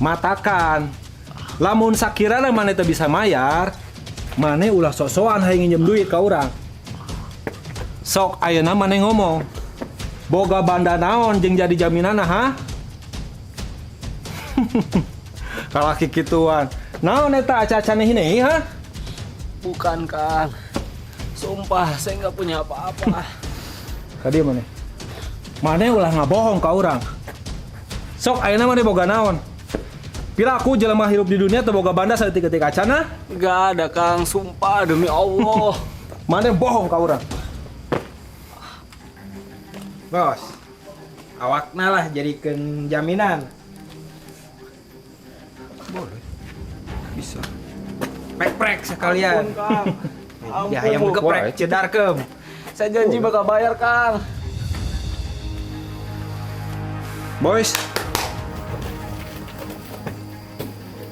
matakan. Lamun sakirana mana teu bisa mayar, mana ulah sok-sokan hayang nginjem duit ka urang. Sok ayeuna mana ngomong. Boga banda naon jeung jadi jaminana ha? Kalaki kituan. Naon eta aca-acane hineuy ha? Bukan, Kang. Sumpah, saya nggak punya apa-apa. Kadieu maneh. Maneh ulah ngabohong ka urang. Sok ayeuna maneh boga naon? Piraku jelema hirup di dunia teu boga banda saeutik-eutik acana? Nggak ada, Kang. Sumpah, demi Allah. Maneh bohong ka urang. Bos, awakna lah jadikeun jaminan. Boleh. Bisa. Prek-prek sekalian. Ampun, Kang. Ya hayang geprek cedarkeum. Saya janji bakal bayar, Kang. Boys,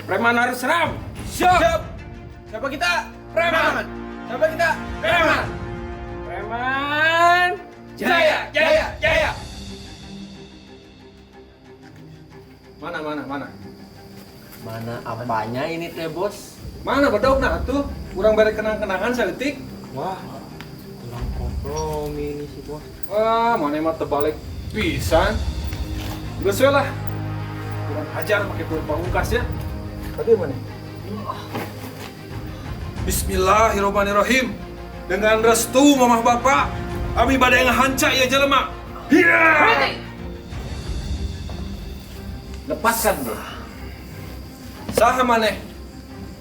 Preman harus seram. Siap. Siapa kita? Preman. Siapa kita? Preman. Preman. Jaya. mana? Mana apanya ini teh, Bos? Mana bedogna atuh? Urang bere kenang-kenangan saeutik. Wah, kurang kompromi ini sih, Bos. Wah, maneh mah teu balik pisan. Geus we lah. Urang hajar make kulit pamungkas ya. Tadi mana? Bismillahirrahmanirrahim. Dengan restu mamah bapak, abdi bade ngahanca ieu jelema. Hiya! Lepaskan, Bro. Saha maneh?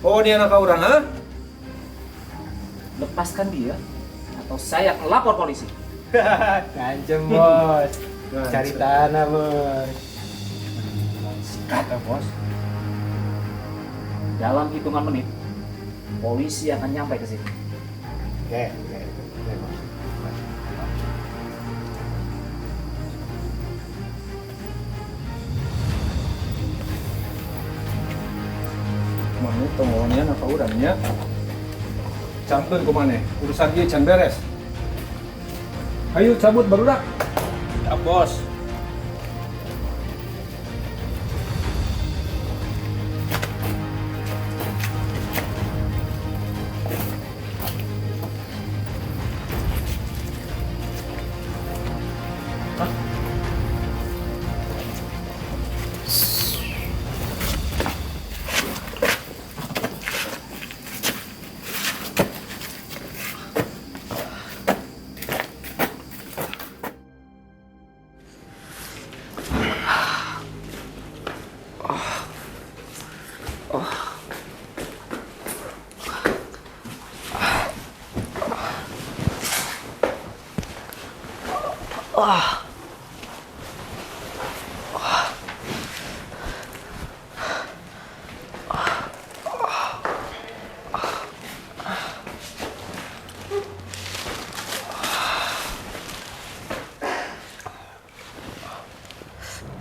Oh, dia anak urang, ha? Lepaskan dia atau saya akan lapor polisi. Kancem, Bos. Cari tanah, Bos. Kata bos, dalam hitungan menit polisi akan nyampe ke sini. Oke, Bos. Mana tongolnya anak urangnya? Campur ke mana? Urusan dia can beres. Ayo cabut barudak. Ya, Bos.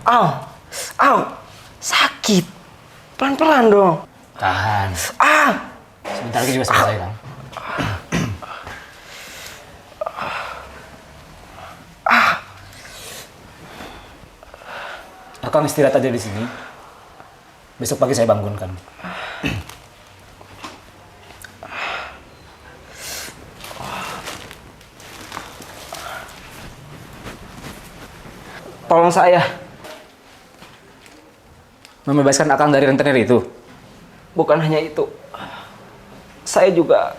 Au, sakit. Pelan-pelan dong. Tahan. Sebentar lagi juga selesai kan. Akang istirahat aja di sini. Besok pagi saya bangunkan. Tolong saya. Membebaskan Akang dari rentenir itu. Bukan hanya itu. Saya juga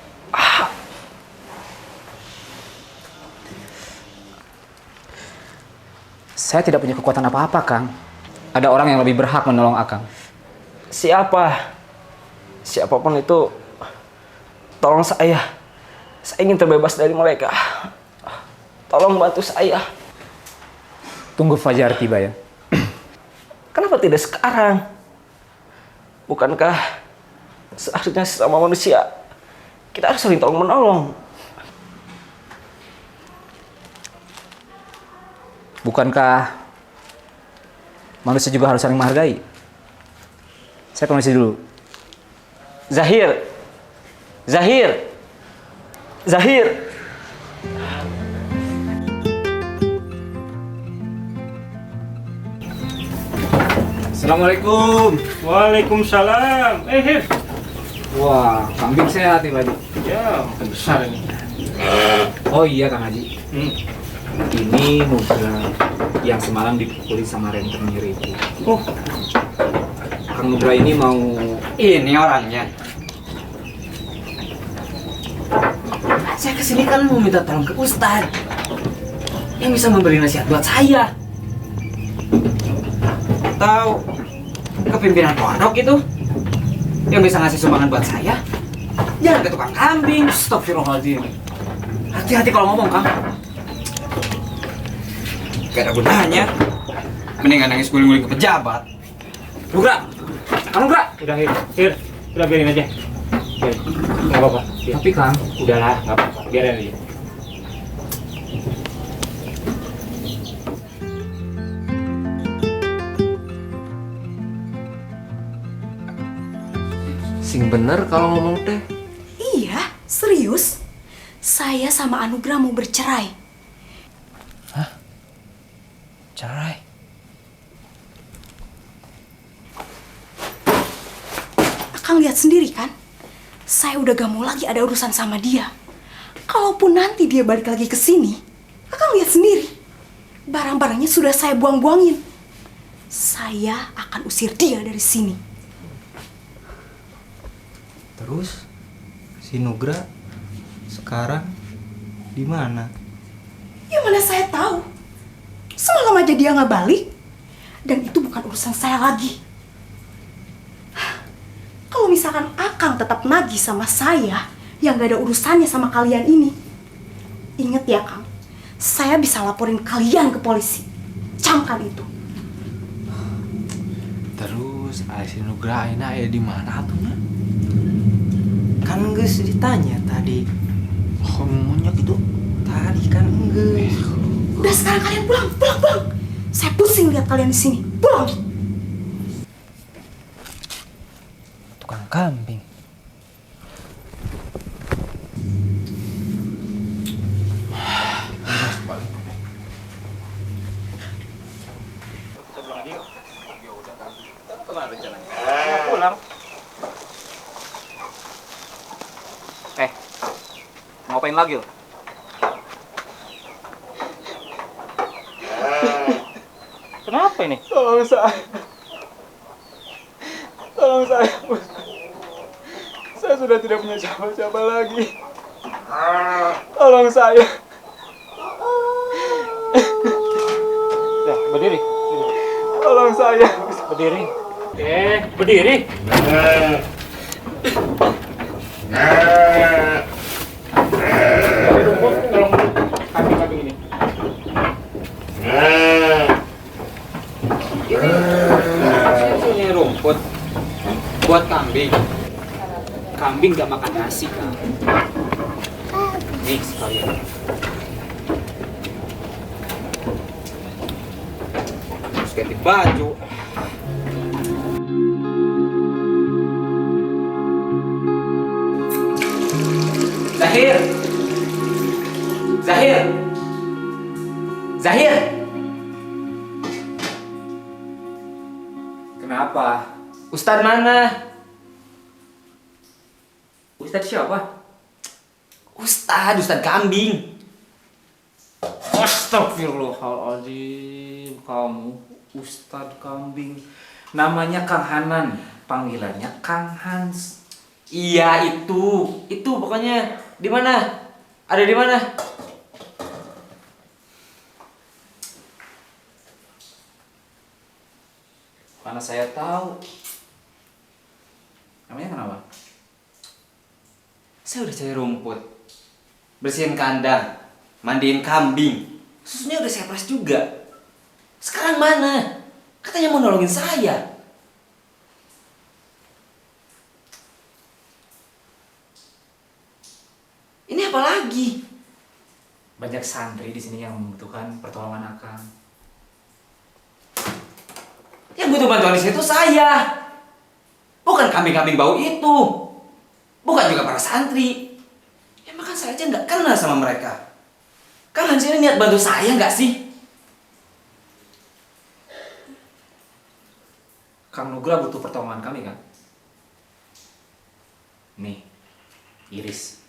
Saya tidak punya kekuatan apa-apa, Kang. Ada orang yang lebih berhak menolong Akang. siapa? Siapapun itu, tolong saya. Saya ingin terbebas dari mereka. Tolong bantu saya. Tunggu Fajar tiba ya. Kenapa tidak sekarang? Bukankah seharusnya sesama manusia kita harus saling tolong menolong? Bukankah manusia juga harus saling menghargai? Saya permisi dulu. Zahir. Assalamualaikum. Waalaikumsalam. Hir. Wah, kambing sehat nih Pak Haji. Ya, makin besar ini. Oh iya Kang Haji. Hmm. Ini Nugra yang semalam dipukulin sama rentenir itu. Oh, Kang Nugra ini mau... Ini orangnya. Saya kesini kan mau minta tolong ke Ustadz yang bisa memberi nasihat buat saya. Atau ke pimpinan pondok itu yang bisa ngasih sumbangan buat saya. Jangan ke tukang kambing. Astagfirullahaladzim. Hati-hati kalau ngomong, Kang. Gak ada gunanya. Mendingan nangis guling-guling ke pejabat. Nugra! Kang Nugra! udah Hir. Udah biarin aja. Hir. Nggak apa-apa. Hir. Tapi Kang, Udahlah, nggak apa-apa. Biarin aja. Sing bener kalau ngomong teh. Iya, serius. Saya sama Anugrah mau bercerai. Cerai. Akang lihat sendiri kan? Saya udah gak mau lagi ada urusan sama dia. Kalaupun nanti dia balik lagi ke sini, Akang lihat sendiri. Barang-barangnya sudah saya buang-buangin. Saya akan usir dia dari sini. Terus si Nugra sekarang di mana? Ya mana saya tahu. Semalam aja dia nggak balik. Dan itu bukan urusan saya lagi. Kalau misalkan Akang tetap nagih sama saya yang gak ada urusannya sama kalian ini, ingat ya Kang, saya bisa laporin kalian ke polisi. Camkan itu. Terus si Nugra ayeuna aya di mana atunya? Kan geus ditanya tadi. Oh, ngomongnya gitu. Tadi kan geus. Udah sekarang kalian pulang. Saya pusing lihat kalian di sini. Pulang. Tukang kambing. Pulang. Ngapain lagi lo? Kenapa ini? Tolong saya. Tolong saya, Bos. Saya sudah tidak punya siapa-siapa lagi. Tolong saya. Ya, berdiri. Tolong saya. Berdiri. Berdiri. Dari rumput, tolong kambing-kambing ini. Ini rumput buat kambing. Kambing gak makan nasi Kang. Nih sekalian. Terus ganti baju. Zahir! Zahir! Zahir! Kenapa? Ustadz mana? Ustadz siapa? Ustadz kambing. Astagfirullahaladzim, kamu Ustadz kambing. Namanya Kang Hanan, panggilannya Kang Hans. Iya itu pokoknya di mana? Ada di mana? Karena saya tahu. Namanya kenapa? Saya udah cari rumput, bersihin kandang, mandiin kambing, susunya udah saya peras juga. Sekarang mana? Katanya mau nolongin saya. Ini apa lagi? Banyak santri di sini yang membutuhkan pertolongan Akang. Yang butuh bantuan di situ saya. Bukan kambing-kambing bau itu. Bukan juga para santri. Ya makan saya aja nggak kenal sama mereka. Kalian sini niat bantu saya nggak sih? Kang Nugra butuh pertolongan kami kan? Nih, Iris.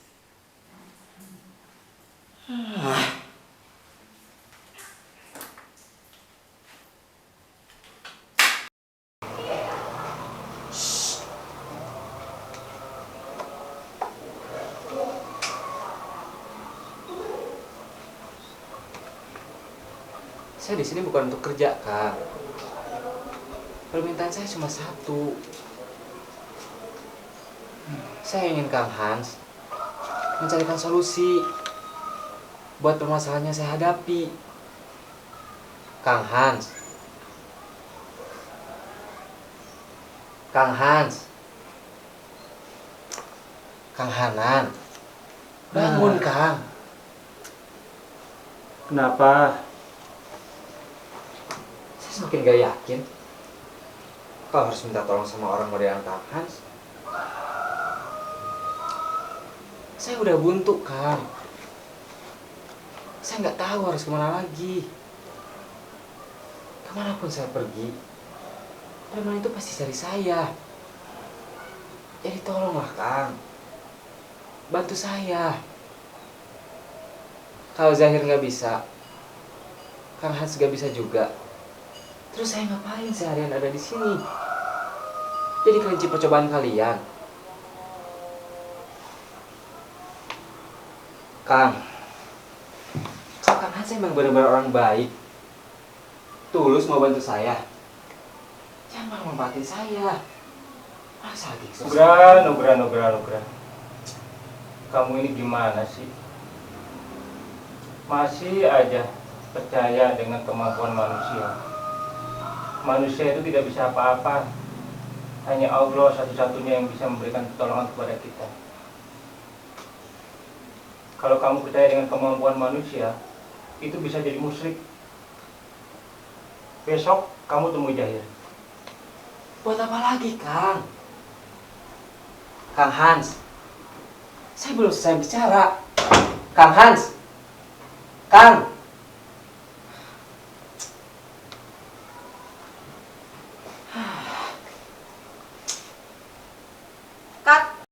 Saya di sini bukan untuk kerja, Kang. Permintaan saya cuma satu. Saya ingin Kang Hans mencarikan solusi buat permasalahan yang saya hadapi. Kang Hans. Kang Hans. Kang Hanan. Bangun, Kang. Kenapa? Saya semakin gak yakin kalau harus minta tolong sama orang modern Kang Hans. Saya udah buntu, Kang. Saya nggak tahu harus kemana lagi. Kemanapun saya pergi, preman itu pasti cari saya. Jadi tolonglah, Kang. Bantu saya. Kalau Zahir nggak bisa, Kang Hans nggak bisa juga. Terus saya ngapain seharian ada di sini? Jadi kelinci percobaan kalian. Kang, kalau Kang Hans emang benar-benar orang baik, tulus mau bantu saya, jangan malah memanfaatin saya. Masa lagi Nugra. Kamu ini gimana sih? Masih aja percaya dengan kemampuan manusia. Manusia itu tidak bisa apa-apa. Hanya Allah satu-satunya yang bisa memberikan pertolongan kepada kita. Kalau kamu percaya dengan kemampuan manusia, itu bisa jadi musyrik. Besok kamu temui Zahir. buat apa lagi, Kang? Kang Hans, saya belum selesai bicara. Kang Hans, Kang. Kat,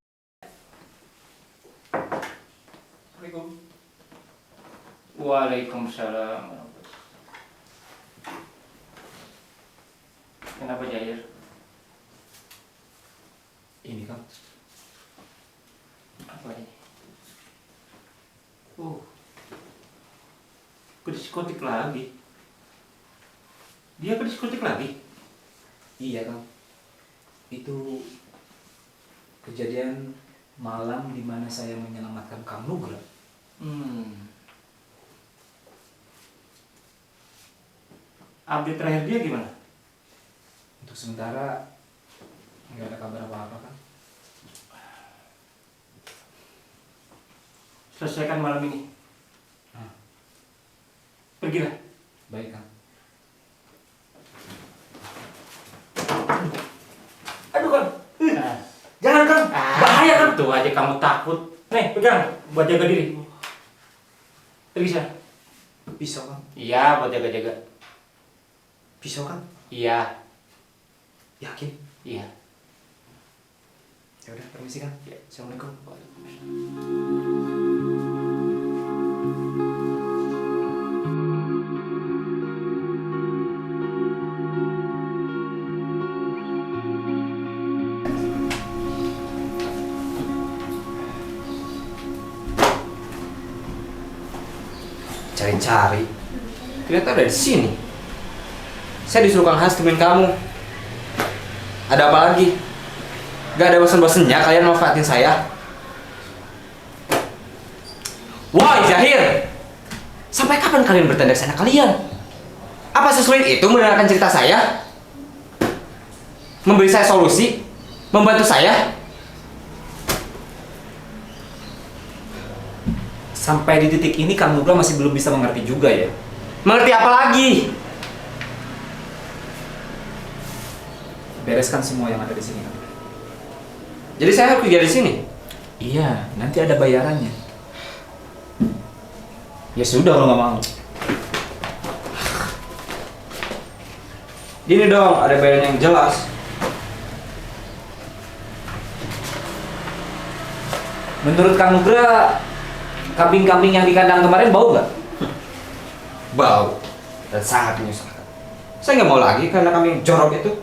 Waalaikumsalam. Kenapa Zahir? Ini kan Apa ini? Oh, ke diskotik lagi. Dia ke diskotik lagi? iya Kang. Itu kejadian malam di mana saya menyelamatkan Kang Nugra. Update terakhir dia gimana? Untuk sementara nggak ada kabar apa-apa kan? Selesaikan malam ini. Nah, Pergilah. baik Kang. Aduh kan. Jangan kan. Bahaya kan. Tuh aja kamu takut. Nih, pegang buat jaga diri. Pergi sana. Pisau, Kang. Iya, buat jaga-jaga. Pisau, Kang. Iya, Yakin? iya. Ya udah, permisi, Kang. Ya. Assalamualaikum. Cari-cari, ternyata ada di sini. Saya disuruh Kang Hans temuin kamu. Ada apa lagi? Gak ada bosan-bosannya kalian manfaatin saya. Woi Zahir, sampai kapan kalian bertanda sana kalian? Apa sesulit itu mendengarkan cerita saya? Memberi saya solusi? Membantu saya? Sampai di titik ini Kang Nugra masih belum bisa mengerti juga ya. Mengerti apa lagi? Bereskan semua yang ada di sini Kang. Jadi saya harus kerja di sini? Iya, nanti ada bayarannya. Ya sudah kalau nggak mau. Gini dong, ada bayaran yang jelas. Menurut Kang Nugra, kambing-kambing yang di kandang kemarin bau nggak? Bau dan sangat menyusahkan. Saya nggak mau lagi karena kami jorok itu.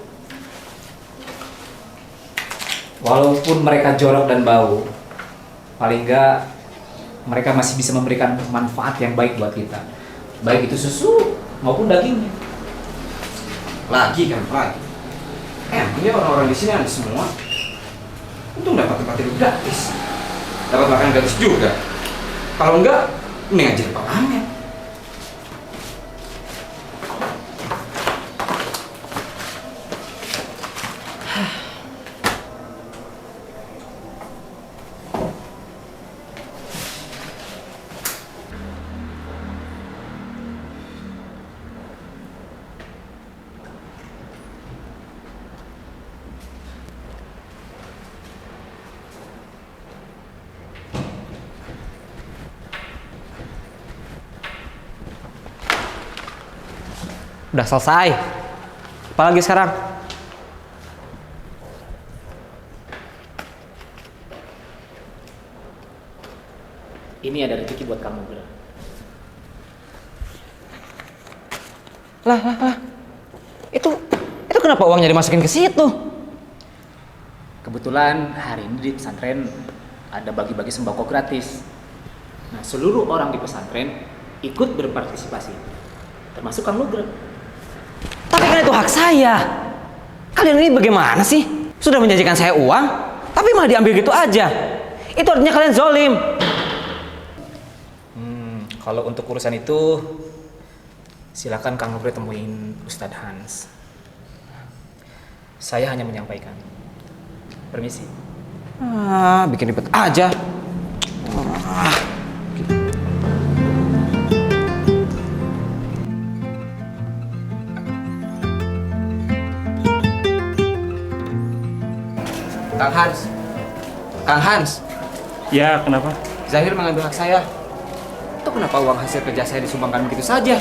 Walaupun mereka jorok dan bau, paling nggak mereka masih bisa memberikan manfaat yang baik buat kita. Baik itu susu maupun dagingnya. Lagi. Emangnya orang-orang di sini ada semua? Untung dapat tempat tidur gratis. Dapat makan gratis juga. Kalau enggak, mending aja Pak Amin. Udah selesai. Apalagi sekarang? Ini ada rezeki buat kamu, Nugra. Lah. Itu kenapa uangnya dimasukin ke situ? Kebetulan hari ini di pesantren ada bagi-bagi sembako gratis. Nah, seluruh orang di pesantren ikut berpartisipasi, termasuk Kang Nugra. Tapi kan itu hak saya. Kalian ini bagaimana sih? Sudah menjanjikan saya uang, tapi malah diambil gitu aja. Itu artinya kalian zolim. Kalau untuk urusan itu, silakan Kang Nugra temuin Ustadz Hans. Saya hanya menyampaikan. Permisi. Bikin ribet aja. Kang Hans, Ya, kenapa? Zahir mengambil hak saya. Itu kenapa uang hasil kerja saya disumbangkan begitu saja?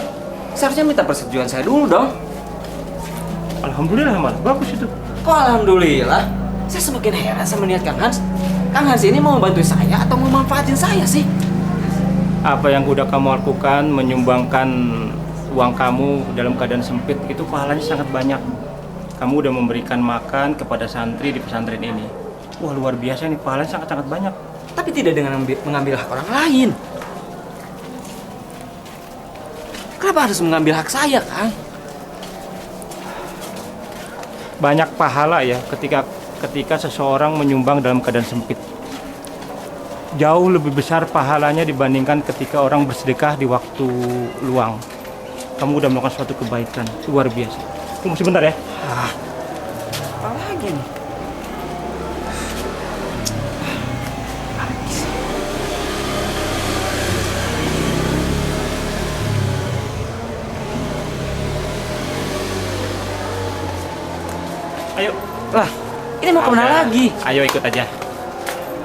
Seharusnya minta persetujuan saya dulu dong. Alhamdulillah, Mas. Bagus itu. Kok alhamdulillah? Saya semakin heran sama niat Kang Hans. Kang Hans ini mau membantu saya atau mau memanfaatin saya sih? Apa yang udah kamu lakukan, menyumbangkan uang kamu dalam keadaan sempit, itu pahalanya sangat banyak. Kamu udah memberikan makan kepada santri di pesantren ini. Wah, luar biasa nih, pahalanya sangat-sangat banyak. Tapi tidak dengan mengambil hak orang lain. Kenapa harus mengambil hak saya, Kang? Banyak pahala ya ketika seseorang menyumbang dalam keadaan sempit. Jauh lebih besar pahalanya dibandingkan ketika orang bersedekah di waktu luang. Kamu udah melakukan suatu kebaikan, luar biasa. Tunggu sebentar ya. Apa lagi nih? Ayo. Lah, ini mau kemana Ada. lagi? Ayo ikut aja.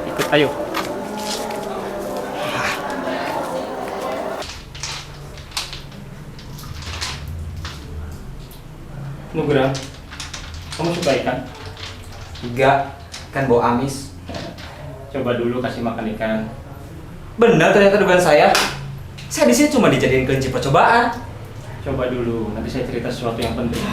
Ikut, ayo. Nugra, kamu suka ikan? Enggak, kan bau amis. Coba dulu kasih makan ikan. Benar ternyata dugaan saya. Saya di sini cuma dijadiin kelinci percobaan. Coba dulu, nanti saya cerita sesuatu yang penting.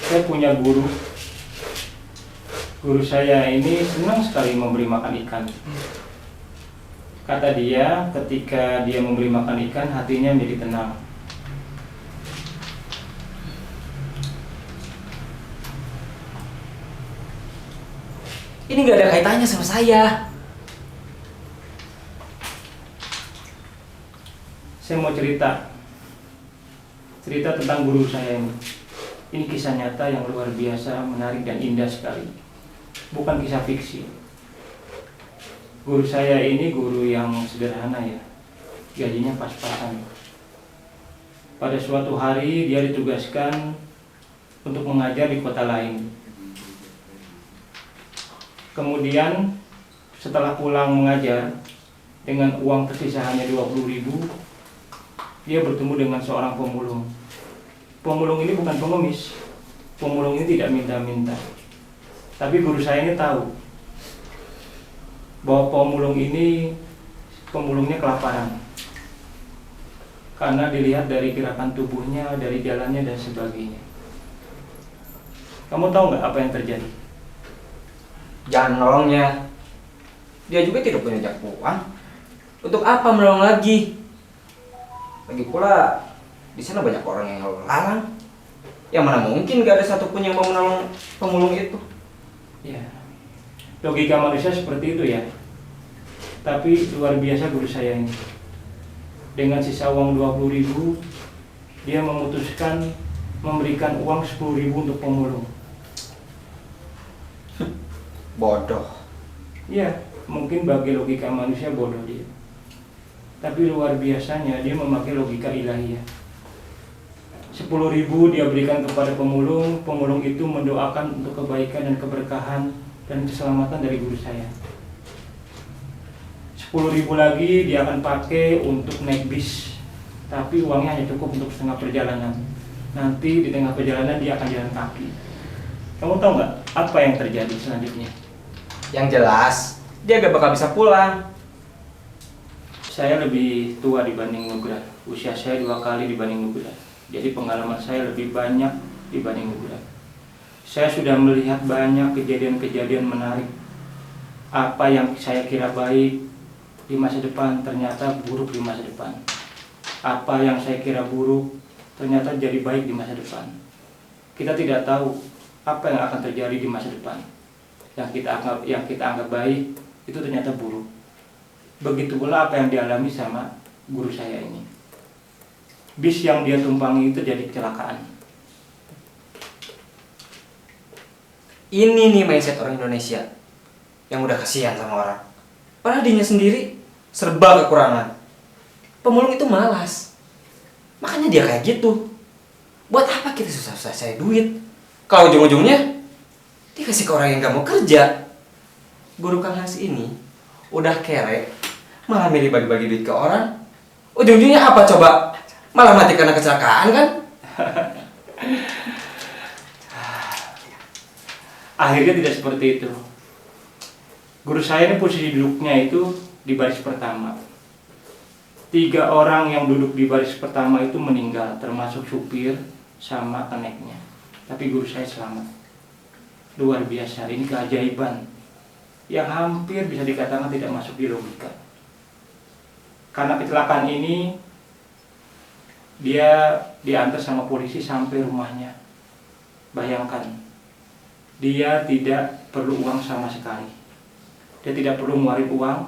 Saya punya guru. Guru saya ini senang sekali memberi makan ikan. Kata dia, ketika dia memberi makan ikan, hatinya menjadi tenang. Ini nggak ada kaitannya sama saya. Saya mau cerita tentang guru saya ini. Ini kisah nyata yang luar biasa, menarik dan indah sekali. Bukan kisah fiksi. Guru saya ini guru yang sederhana ya. Gajinya pas-pasan. Pada suatu hari dia ditugaskan untuk mengajar di kota lain. Kemudian setelah pulang mengajar dengan uang tersisa hanya 20.000, dia bertemu dengan seorang pemulung. Pemulung ini bukan pengemis. Pemulung ini tidak minta-minta. Tapi guru saya ini tahu bahwa pemulungnya kelaparan. Karena dilihat dari gerakan tubuhnya, dari jalannya dan sebagainya. Kamu tahu nggak apa yang terjadi? Jangan nolongnya. Dia juga tidak punya banyak uang. Untuk apa menolong lagi? Lagi pula di sana banyak orang yang larang. Yang mana mungkin gak ada satupun yang mau menolong pemulung itu. Ya, logika manusia seperti itu ya. Tapi luar biasa guru saya ini. Dengan sisa uang 20.000, dia memutuskan memberikan uang 10.000 untuk pemulung. Bodoh. Ya, mungkin bagi logika manusia bodoh dia. Tapi luar biasanya dia memakai logika ilahiyah. 10.000 dia berikan kepada pemulung, pemulung itu mendoakan untuk kebaikan dan keberkahan dan keselamatan dari guru saya. 10.000 lagi dia akan pakai untuk naik bis, tapi uangnya hanya cukup untuk setengah perjalanan. Nanti di tengah perjalanan dia akan jalan kaki. Kamu tahu nggak apa yang terjadi selanjutnya? Yang jelas, dia gak bakal bisa pulang. Saya lebih tua dibanding Nugrah. Usia saya 2 kali dibanding Nugrah. Jadi pengalaman saya lebih banyak dibanding Nugrah. Saya sudah melihat banyak kejadian-kejadian menarik. Apa yang saya kira baik di masa depan ternyata buruk di masa depan. Apa yang saya kira buruk ternyata jadi baik di masa depan. Kita tidak tahu apa yang akan terjadi di masa depan. Yang kita anggap baik itu ternyata buruk. Begitu pula apa yang dialami sama guru saya ini. Bis yang dia tumpangi itu jadi kecelakaan. Ini nih mindset orang Indonesia yang udah kasihan sama orang. Padahal dirinya sendiri serba kekurangan. Pemulung itu malas. Makanya dia kayak gitu. Buat apa kita susah-susah cari duit? Kalau ujung-ujungnya dikasih ke orang yang gak mau kerja. Guru Kang Hans ini udah kere, malah milih bagi-bagi duit ke orang. Ujung-ujungnya apa coba? Malah mati karena kecelakaan kan? Akhirnya tidak seperti itu. Guru saya ini posisi duduknya itu di baris pertama. 3 orang yang duduk di baris pertama itu meninggal, termasuk supir sama keneknya. Tapi guru saya selamat. Luar biasa, ini keajaiban yang hampir bisa dikatakan tidak masuk di logika. Karena kecelakaan ini dia diantar sama polisi sampai rumahnya. Bayangkan, dia tidak perlu uang sama sekali. Dia tidak perlu ngeluarin uang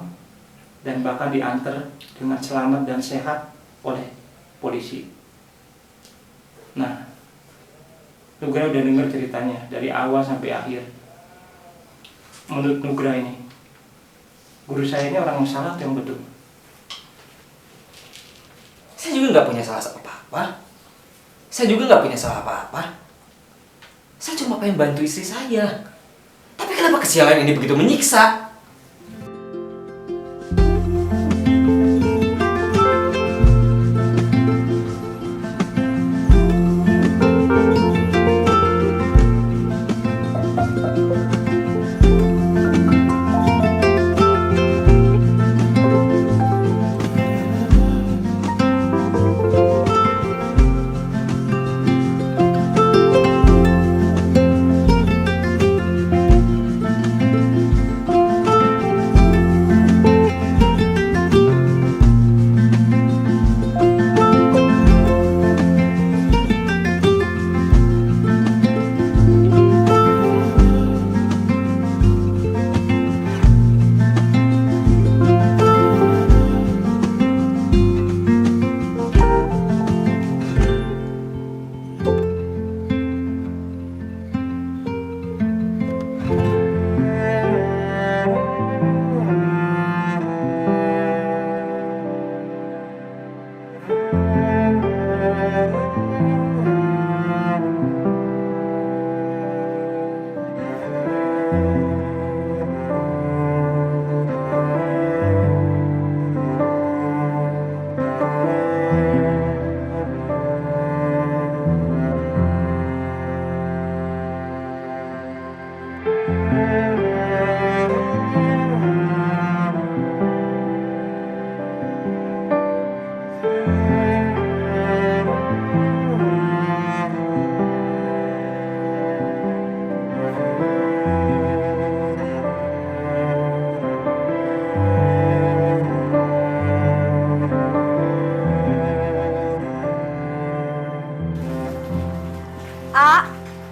dan bahkan diantar dengan selamat dan sehat oleh polisi. Nah, Nugrah udah dengar ceritanya dari awal sampai akhir. Menurut Nugrah ini, guru saya ini orang yang salah atau yang betul? Saya juga nggak punya salah apa-apa. Saya juga nggak punya salah apa-apa. Saya cuma pengen bantu istri saya. Tapi kenapa kesialan ini begitu menyiksa?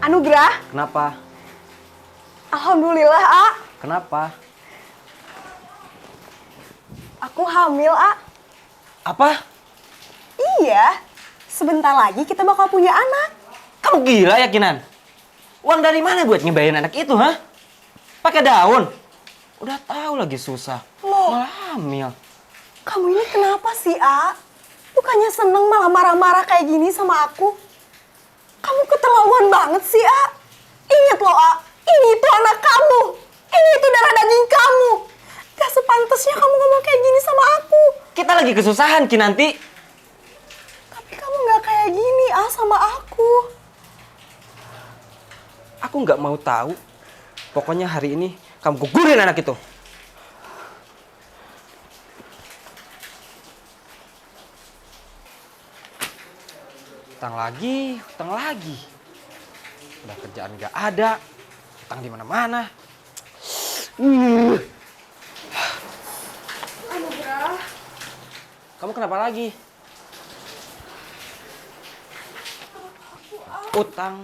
Anugrah, Kenapa? alhamdulillah, A. Kenapa? Aku hamil, A. Apa? Iya, sebentar lagi kita bakal punya anak. Kamu gila ya, Kinan? Uang dari mana buat ngebayarin anak itu, hah? Pakai daun? Udah tahu lagi susah. Loh. Malah hamil. Kamu ini kenapa sih, A? Bukannya seneng malah marah-marah kayak gini sama aku? Kamu keterlaluan banget sih, A. Ingat loh, A. Ini itu anak kamu. Ini itu darah daging kamu. Gak sepantasnya kamu ngomong kayak gini sama aku. Kita lagi kesusahan, Kinanti. Tapi kamu gak kayak gini, A, sama aku. Aku nggak mau tahu. Pokoknya hari ini kamu gugurin anak itu. Utang lagi, utang lagi. Udah kerjaan nggak ada, utang di mana-mana. Anugrah. Kamu kenapa lagi? Utang.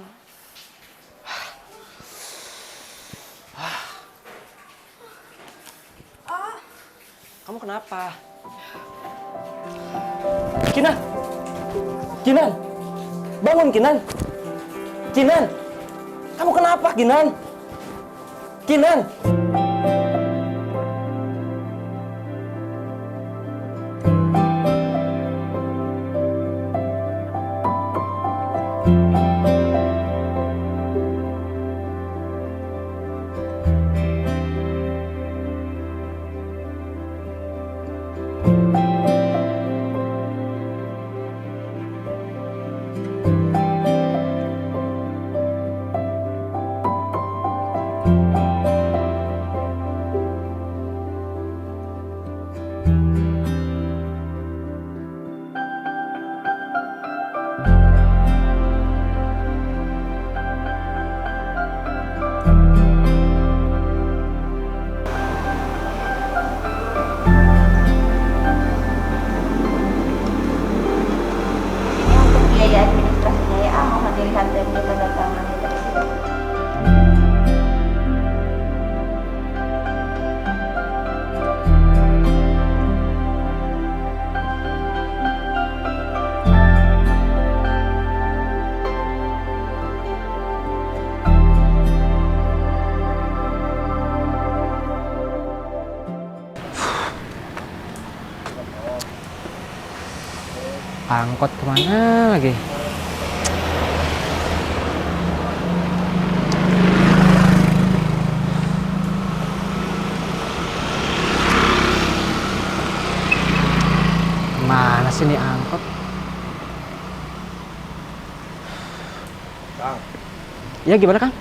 Kamu kenapa? Kinan! Kinan! Bangun, Kinan! Kinan! Kamu kenapa, Kinan? Kinan! Untuk biaya administrasinya ya, mohon dilihat dan ditandatangani terlebih dahulu. Angkot kemana lagi? Mana sih nih angkot? Kang, Ya gimana, Kang?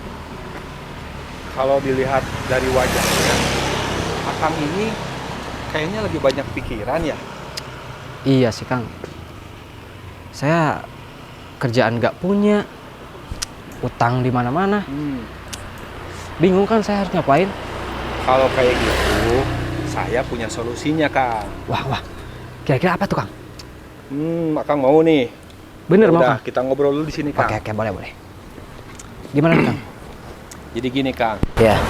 kalau dilihat dari wajahnya, Akang ini kayaknya lagi banyak pikiran ya. Iya sih, Kang. Saya kerjaan nggak punya, utang di mana-mana. Bingung kan saya harus ngapain? Kalau kayak gitu, saya punya solusinya, Kang. Wah. Kira-kira apa tuh, Kang? Akang mau nih. Bener mau, Udah, Kang? kita ngobrol dulu di sini, Kang. Oke, boleh. Gimana nih, Kang? Jadi gini, Kang. Ya.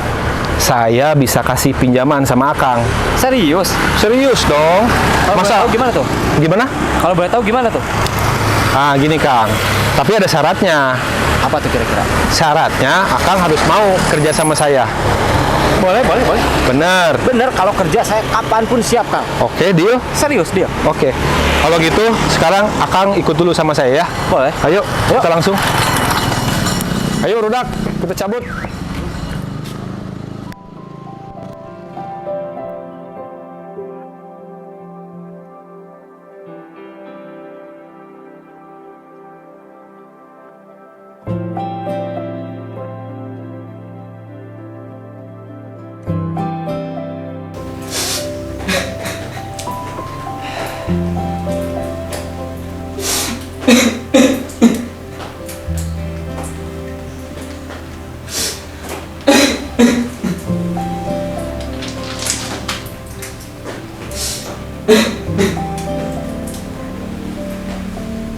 Saya bisa kasih pinjaman sama Akang. Serius? Serius dong. Kalau boleh tahu gimana tuh? Gimana? Kalau boleh tahu gimana tuh? Ah, gini, Kang. Tapi ada syaratnya. Apa tuh kira-kira? Syaratnya Akang harus mau kerja sama saya. Boleh. Bener. Bener, kalau kerja saya kapanpun siap, Kang. Oke, deal? Serius dia? Oke. Kalau gitu, sekarang Akang ikut dulu sama saya ya. Boleh. Ayo, kita langsung. Ayo, Rudak. Kita cabut.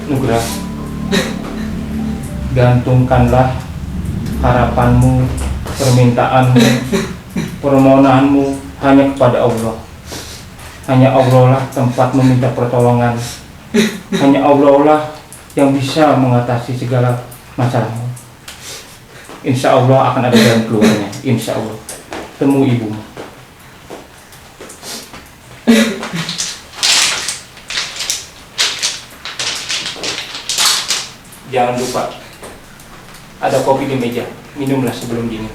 Nugrah, gantungkanlah harapanmu, permintaanmu, permohonanmu hanya kepada Allah. Hanya Allah lah tempat meminta pertolongan. Hanya Allah lah yang bisa mengatasi segala masalahmu. Insya Allah akan ada jalan keluarnya. Insya Allah. Temu ibumu. Jangan lupa, ada kopi di meja. Minumlah sebelum dingin.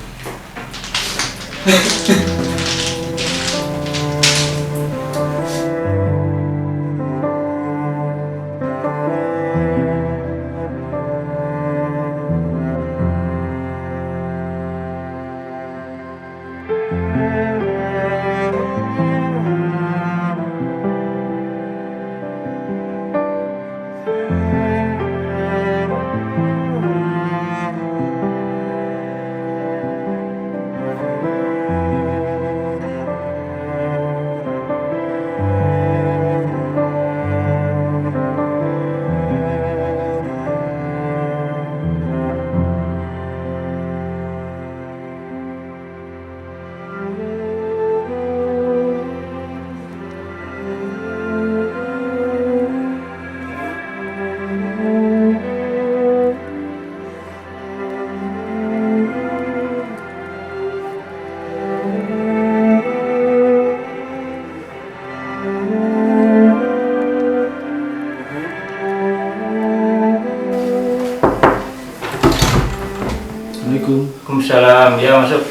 Waalaikumsalam. Ya, masuk.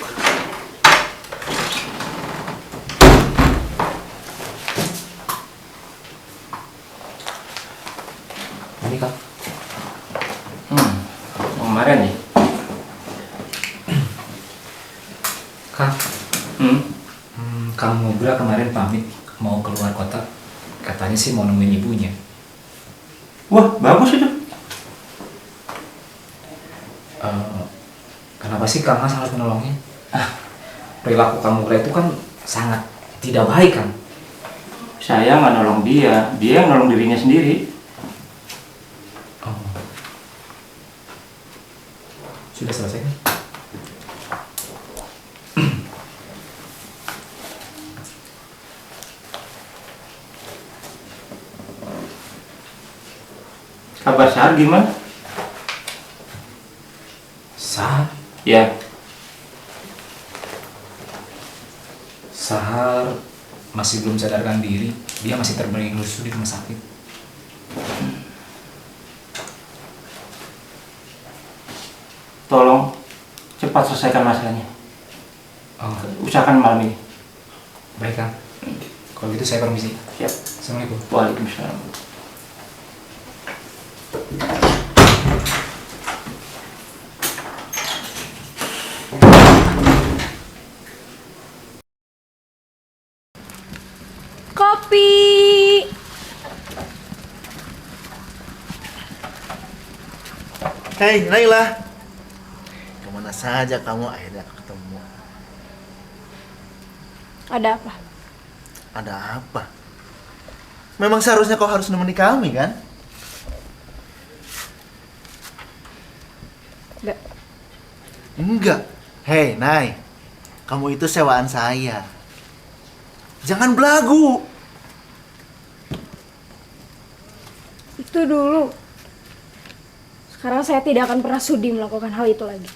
Ini Kang. Kemarin nih. Kang. Kang Nugra kemarin pamit mau keluar kota. Katanya sih mau nemuin ibunya. Wah, bagus itu. Kenapa sih Kang Mas harus menolongnya? Perilaku Kang Nugra itu kan sangat tidak baik, Kang. Saya nggak nolong dia yang nolong dirinya sendiri. Sudah selesai kan? Kabar Sahar gimana? Sahar? Ya, Sahar masih belum sadarkan diri. Dia masih terbaring lusuh di rumah sakit. tolong cepat selesaikan masalahnya. Usahakan malam ini. Baik, Kang. Kalau gitu saya permisi. Siap. Assalamualaikum. Waalaikumsalam. Kopi. Hei, Naila. Kemana saja kamu akhirnya ketemu? Ada apa? Ada apa? Memang seharusnya kau harus menemani kami, kan? Enggak. Enggak. Hei, Nay. Kamu itu sewaan saya. Jangan belagu. Itu dulu. Sekarang saya tidak akan pernah sudi melakukan hal itu lagi.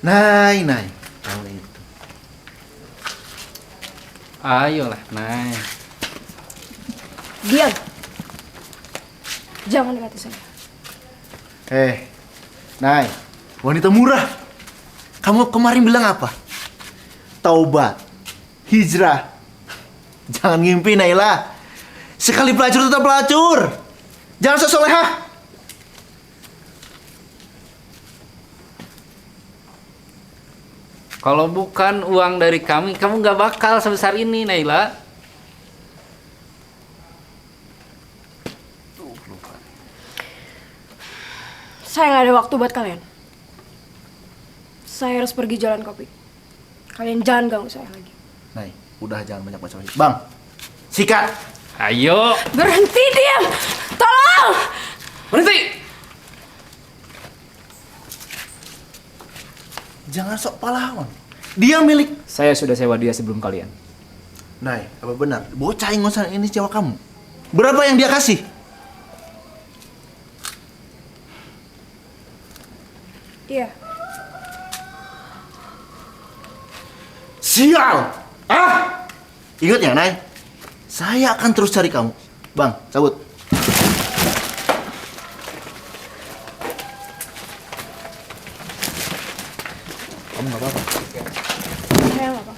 Nay, kamu itu. Ayolah, Nay. Diam. Jangan dekati saya. Nay, wanita murah. Kamu kemarin bilang apa? Taubat, hijrah. Jangan ngimpi, Naila. Sekali pelacur tetap pelacur. Jangan sok solehah. Kalau bukan uang dari kami, kamu nggak bakal sebesar ini, Naila. Saya nggak ada waktu buat kalian. Saya harus pergi jalan kopi. Kalian jangan ganggu saya lagi. Nay, udah jangan banyak bacot. Bang, sikat. Ayo, Berhenti, diam! Tolong! berhenti. Jangan sok pahlawan. Dia milik. Saya sudah sewa dia sebelum kalian. Nay, apa benar? Bocah ingosan ini sewa kamu? Berapa yang dia kasih? Iya. Sial! Ah! Ingat ya, Nay? Saya akan terus cari kamu. Bang, cabut. Kamu nggak apa-apa? Saya nggak apa-apa.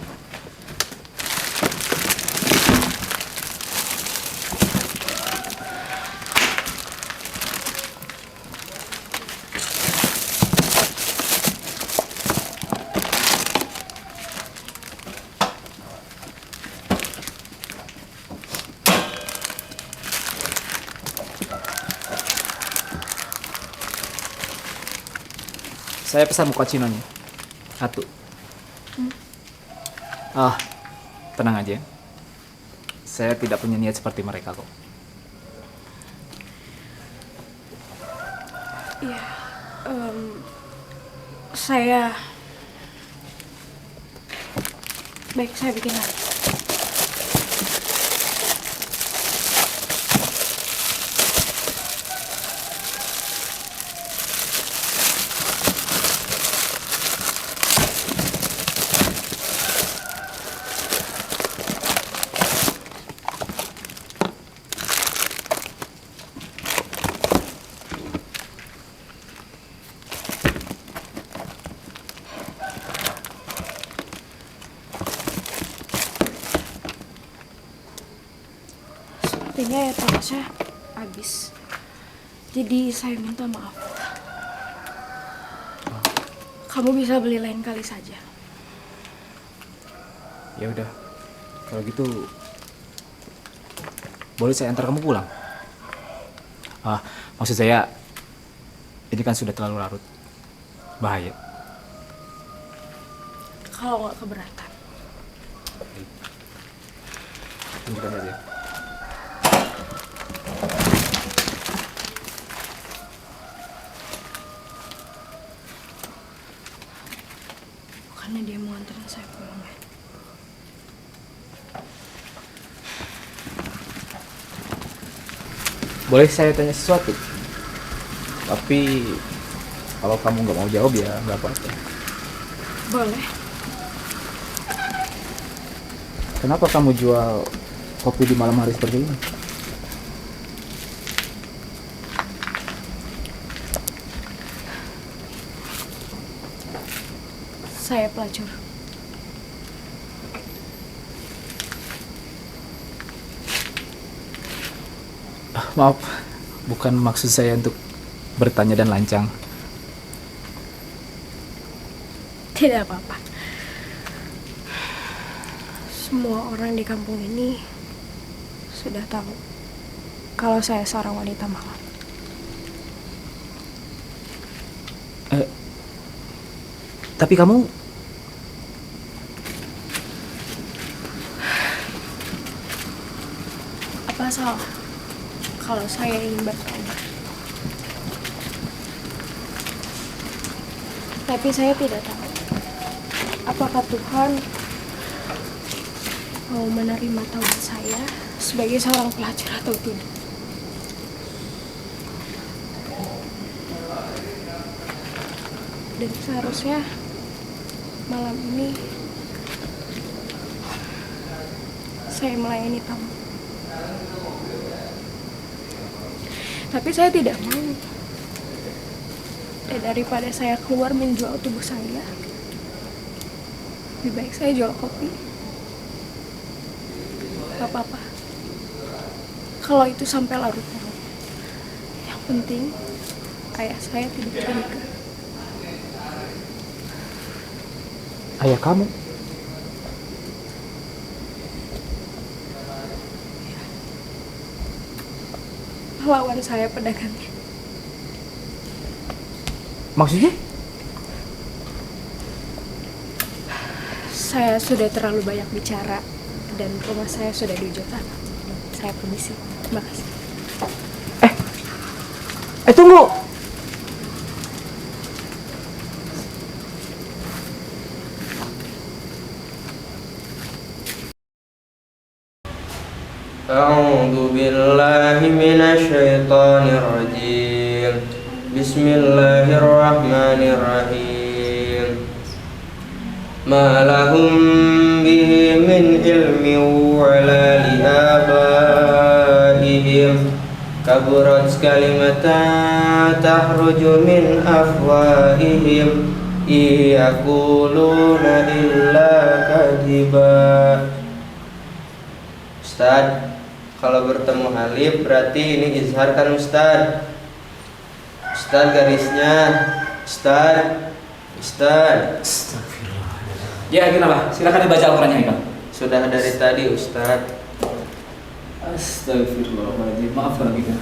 Saya pesan mochaccino-nya. 1. Ah, tenang aja. Saya tidak punya niat seperti mereka kok. Iya. Saya... Baik, saya bikin lagi. Sepertinya ya Tasya habis. Jadi saya minta maaf. Kamu bisa beli lain kali saja. Ya udah. Kalau gitu boleh saya antar kamu pulang? Ah, maksud saya ini kan sudah terlalu larut. Bahaya. Kalau nggak keberatan. Tunggu aja. Bukannya dia mau anterin saya pulang ya? Boleh saya tanya sesuatu? Tapi kalau kamu nggak mau jawab ya nggak apa-apa. Boleh. Kenapa kamu jual kopi di malam hari seperti ini? Saya pelacur. Maaf, bukan maksud saya untuk bertanya dan lancang. Tidak apa-apa. Semua orang di kampung ini sudah tahu kalau saya seorang wanita malam. Tapi kamu Apa salah kalau saya ingin bertobat? Tapi saya tidak tahu apakah Tuhan mau menerima taubat saya sebagai seorang pelacur atau tidak. Dan seharusnya malam ini saya melayani tamu. Tapi saya tidak mau. Dan daripada saya keluar menjual tubuh saya, lebih baik saya jual kopi. Gak apa-apa. Kalau itu sampai larut malam. Yang penting ayah saya tidak curiga. ayah kamu? Lawan saya pedagangnya. Maksudnya? Saya sudah terlalu banyak bicara dan rumah saya sudah di ujung tanah. Saya permisi. Terima kasih. Tunggu! الرجيم بسم الله الرحمن الرحيم ما لهم به من علم ولا لآبائهم كبرت كلمة تخرج من أفواههم إن يقولون إلا كذبا. Ustadz, kalau bertemu alif berarti ini izhar kan Ustadz? Ustadz garisnya, Ustadz. Ya, kenapa? Silakan dibaca Al-Qur'annya, Ikam. Sudah dari tadi Ustadz. Astagfirullahaladzim, maaf kalau gitu.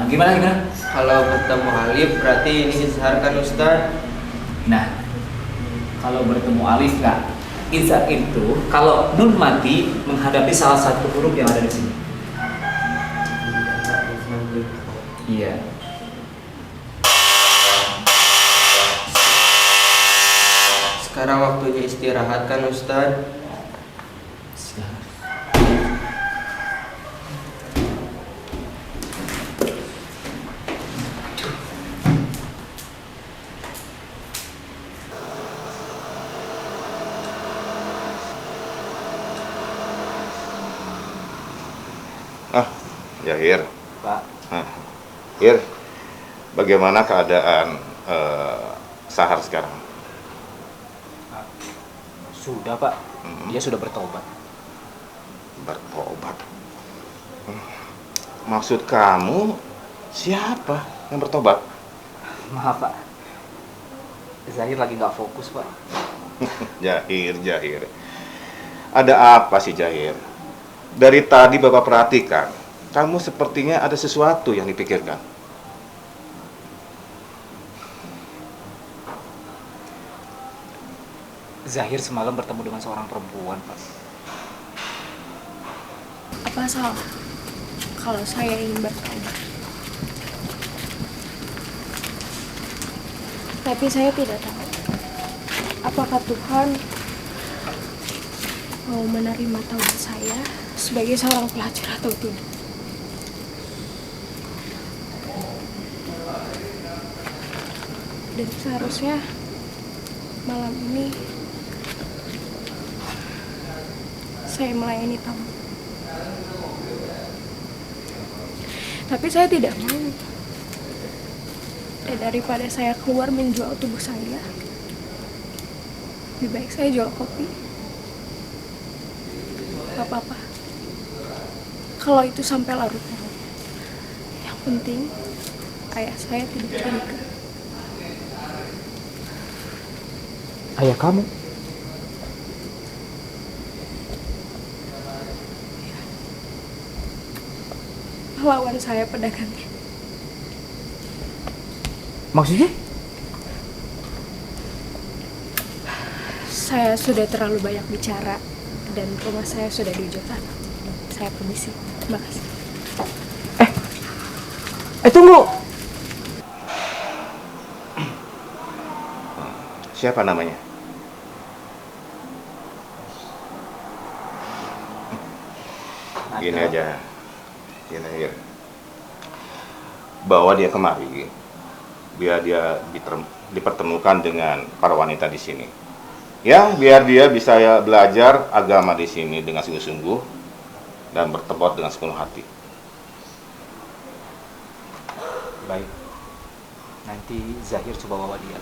Gimana? Kalau bertemu alif berarti ini izhar kan Ustadz? Nah, kalau bertemu alif nggak, izhar itu kalau nun mati menghadapi salah satu huruf yang ada di sini. Iya. Sekarang waktunya istirahat kan Ustadz? Jahir. Pak. Hir, bagaimana keadaan Sahar sekarang? Sudah, Pak. Dia sudah bertobat. Bertobat? Maksud kamu siapa yang bertobat? Maaf, Pak. Zahir lagi nggak fokus, Pak. Jahir. Ada apa sih, Jahir? Dari tadi Bapak perhatikan, kamu sepertinya ada sesuatu yang dipikirkan. Zahir semalam bertemu dengan seorang perempuan, Pak. Apa salah kalau saya ingin bertobat? Tapi saya tidak tahu apakah Tuhan mau menerima taubat saya sebagai seorang pelacur atau tidak. Dan seharusnya malam ini saya melayani tamu. Tapi saya tidak mau. Dan daripada saya keluar menjual tubuh saya, lebih baik saya jual kopi. Gak apa-apa. Kalau itu sampai larut malam. Yang penting ayah saya tidak curiga. Ayah kamu? Lawan saya pedagangnya. Maksudnya? Saya sudah terlalu banyak bicara dan rumah saya sudah di ujung sana. Saya permisi. Terima kasih. Tunggu. Siapa namanya? Gini aja, Jahir. Bawa dia kemari, biar dia dipertemukan dengan para wanita di sini. Ya, biar dia bisa belajar agama di sini dengan sungguh-sungguh dan bertobat dengan sepenuh hati. Baik. Nanti Zahir coba bawa dia.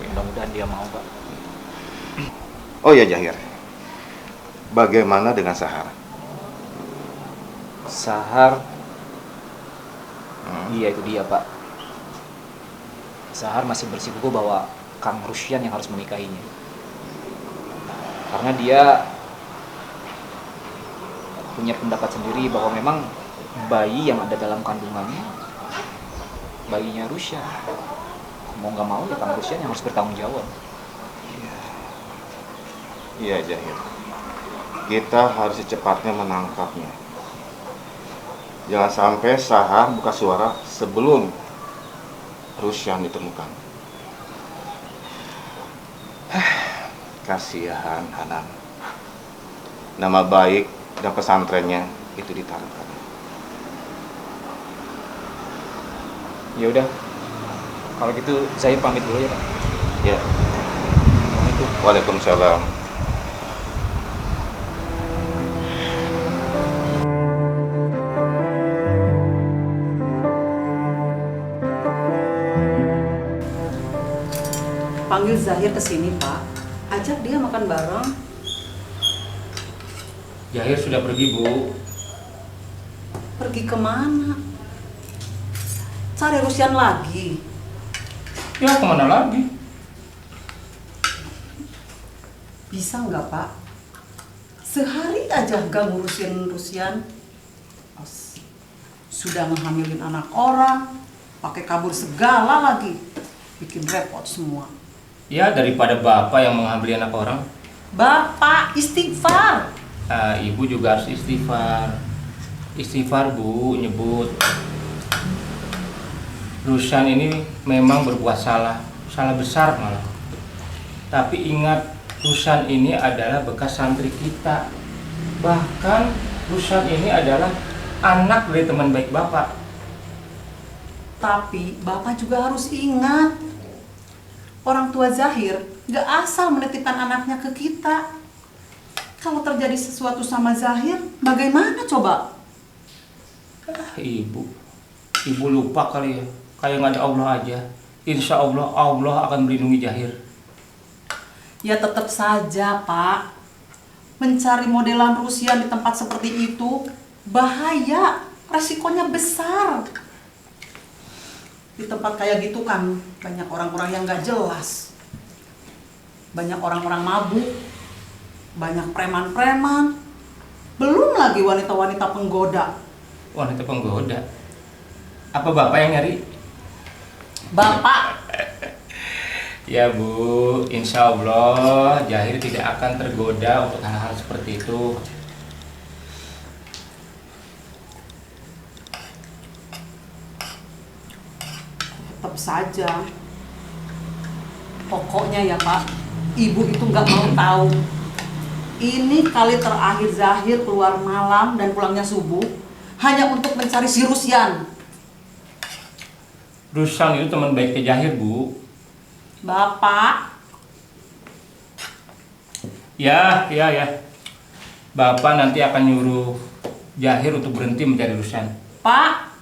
Mudah-mudahan dia mau, Pak. Oh ya, Jahir. Bagaimana dengan Sahar? Sahar, iya itu dia, Pak. Sahar masih bersikukuh bahwa Kang Rusyan yang harus menikahinya. Karena dia punya pendapat sendiri bahwa memang bayi yang ada dalam kandungannya bayinya Rusyan. Mau nggak mau ya Kang Rusyan yang harus bertanggung jawab. Iya, Jahir. Kita harus secepatnya menangkapnya. Jangan sampai Sahar buka suara sebelum Rusyan ditemukan. Kasihan Hanan. Nama baik dan pesantrennya itu ditaruhkan. Ya udah. Kalau gitu saya pamit dulu ya, Pak. Ya. Waalaikumsalam. Panggil Zahir ke sini, Pak. Ajak dia makan bareng. Zahir sudah pergi, Bu. Pergi kemana? Cari Rusian lagi. Ya, kemana lagi? Bisa nggak, Pak? Sehari aja gak ngurusin Rusian. Sudah ngehamilin anak orang, pakai kabur segala lagi. Bikin repot semua. Ya, daripada Bapak yang mengambil anak orang. Bapak, istighfar. Ibu juga harus istighfar. Istighfar, Bu, nyebut. Rusyan ini memang berbuat salah besar malah. Tapi ingat, Rusyan ini adalah bekas santri kita. Bahkan Rusyan ini adalah anak dari teman baik Bapak. Tapi Bapak juga harus ingat, orang tua Zahir gak asal menitipkan anaknya ke kita. Kalau terjadi sesuatu sama Zahir, bagaimana coba? Ibu lupa kali ya. Kayak nggak ada Allah aja. Insya Allah, Allah akan melindungi Zahir. Ya tetap saja, Pak. Mencari modelan Rusia di tempat seperti itu bahaya, resikonya besar. Di tempat kayak gitu kan banyak orang-orang yang nggak jelas. Banyak orang-orang mabuk, banyak preman-preman. Belum lagi wanita-wanita penggoda. Wanita penggoda? Apa Bapak yang nyari? Bapak. Ya Bu, insya Allah Zahir tidak akan tergoda untuk hal-hal seperti itu. Tetap saja. Pokoknya ya Pak, Ibu itu nggak mau tahu. Ini kali terakhir Zahir keluar malam dan pulangnya subuh hanya untuk mencari si Rusyan. Rusyan itu teman baiknya Zahir, Bu. Bapak. Ya. Bapak nanti akan nyuruh Zahir untuk berhenti mencari Rusyan. Pak.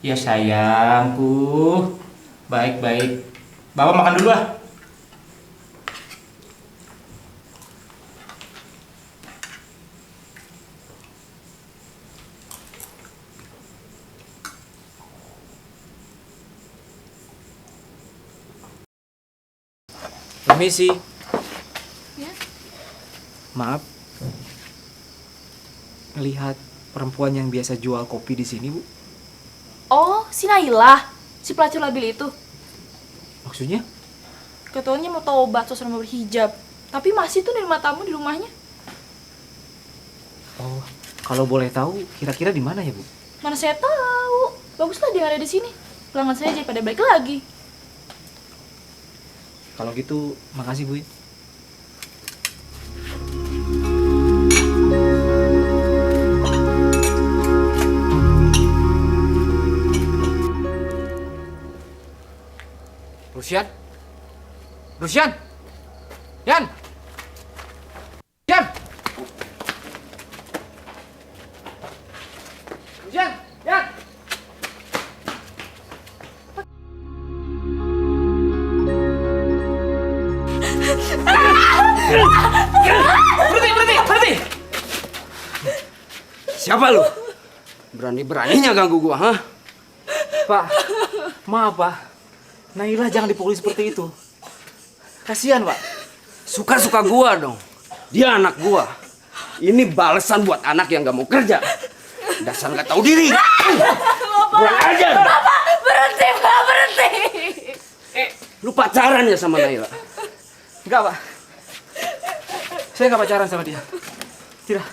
Ya sayangku. Baik. Bapak makan dulu ah. Permisi. Ya. Maaf. Melihat perempuan yang biasa jual kopi di sini, Bu. Oh, si Nailah, si pelacur labil itu. Maksudnya? Katanya mau taubat selama berhijab, tapi masih tuh nerima tamu di rumahnya. Oh, kalau boleh tahu, kira-kira di mana ya, Bu? Mana saya tahu. Baguslah dia ada di sini. Pelanggan saya jadi pada balik lagi. Kalau gitu, makasih, Bu. Rusyan? Yan! Berhenti! Siapa lu? Berani-beraninya ganggu gua, ha? Pak, maaf, Pak. Nailah jangan dipukuli seperti itu. Kasihan, Pak. Suka-suka gua dong. Dia anak gua. Ini balasan buat anak yang gak mau kerja. Dasar gak tahu diri. Kurang ajar. Bapak, berhenti! Lu pacaran ya sama Naila? Enggak, Pak. Saya nggak pacaran sama dia. Tidak.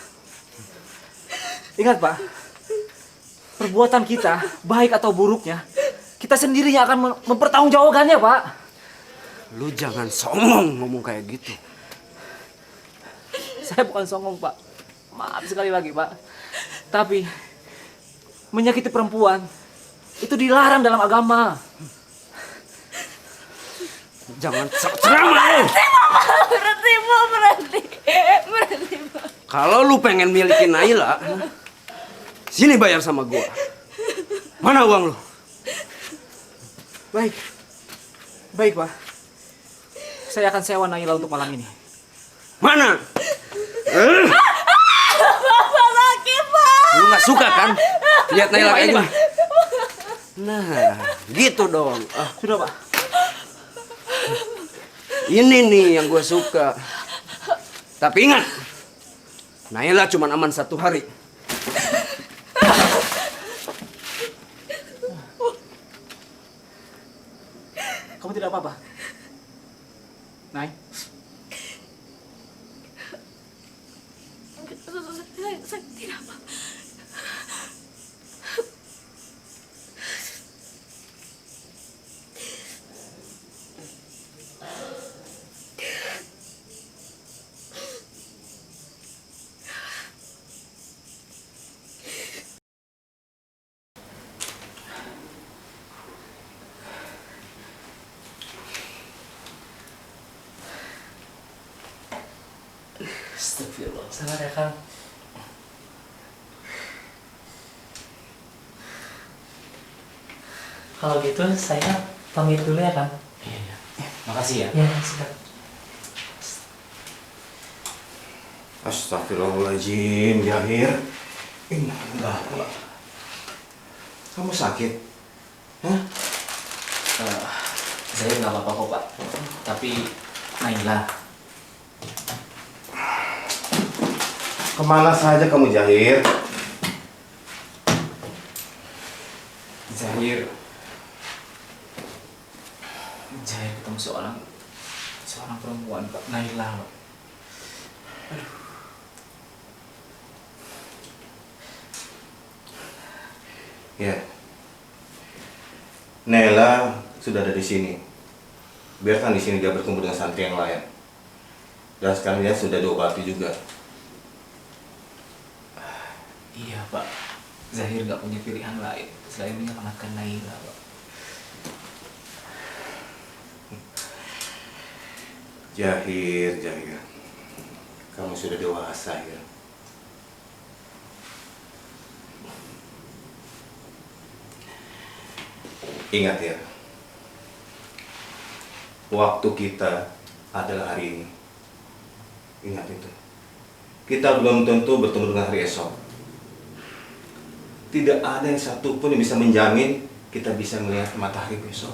Ingat, Pak. Perbuatan kita, baik atau buruknya, kita sendiri yang akan mempertanggungjawabkannya, Pak. Lu jangan songong ngomong kayak gitu. Saya bukan songong, Pak. Maaf sekali lagi, Pak. Tapi, menyakiti perempuan Itu dilarang dalam agama. Jangan ceramah. Berhenti, Pak. Berhenti. Kalau lu pengen milikin Naila, sini bayar sama gua. Mana uang lu? Baik. Baik, Pak. Saya akan sewa Naila untuk malam ini. Mana? Bapak sakit, Pak. Lu nggak suka kan lihat Naila kayak Ini, gini? Pak. Nah, gitu dong. Sudah, Pak. Ini nih yang gue suka. Tapi ingat, Naila cuma aman 1 hari. Kamu tidak apa-apa? Nay? Saya tidak apa. Astagfirullah. Salah ya, Kang. Kalau gitu saya pamit dulu ya, Kang. Iya. Makasih ya. Ya, sudah. Astagfirullahaladzim, Jahir. Enggak. Kamu sakit? Hah? Saya nggak apa-apa kok, Pak. Tapi Naila. Kemana saja kamu, Jahir? Zahir ketemu seorang perempuan, Pak. Naila, Pak. Ya. Nela sudah ada di sini. Biarkan di sini dia berkumpul dengan santri yang lain. Dan sekarang dia sudah diobati juga. Iya, Pak. Zahir nggak punya pilihan lain selain menyelamatkan Naila, Pak. Jahir. Kamu sudah dewasa, ya. Ingat ya, waktu kita adalah hari ini. Ingat itu. Kita belum tentu bertemu dengan hari esok. Tidak ada yang satupun yang bisa menjamin kita bisa melihat matahari besok.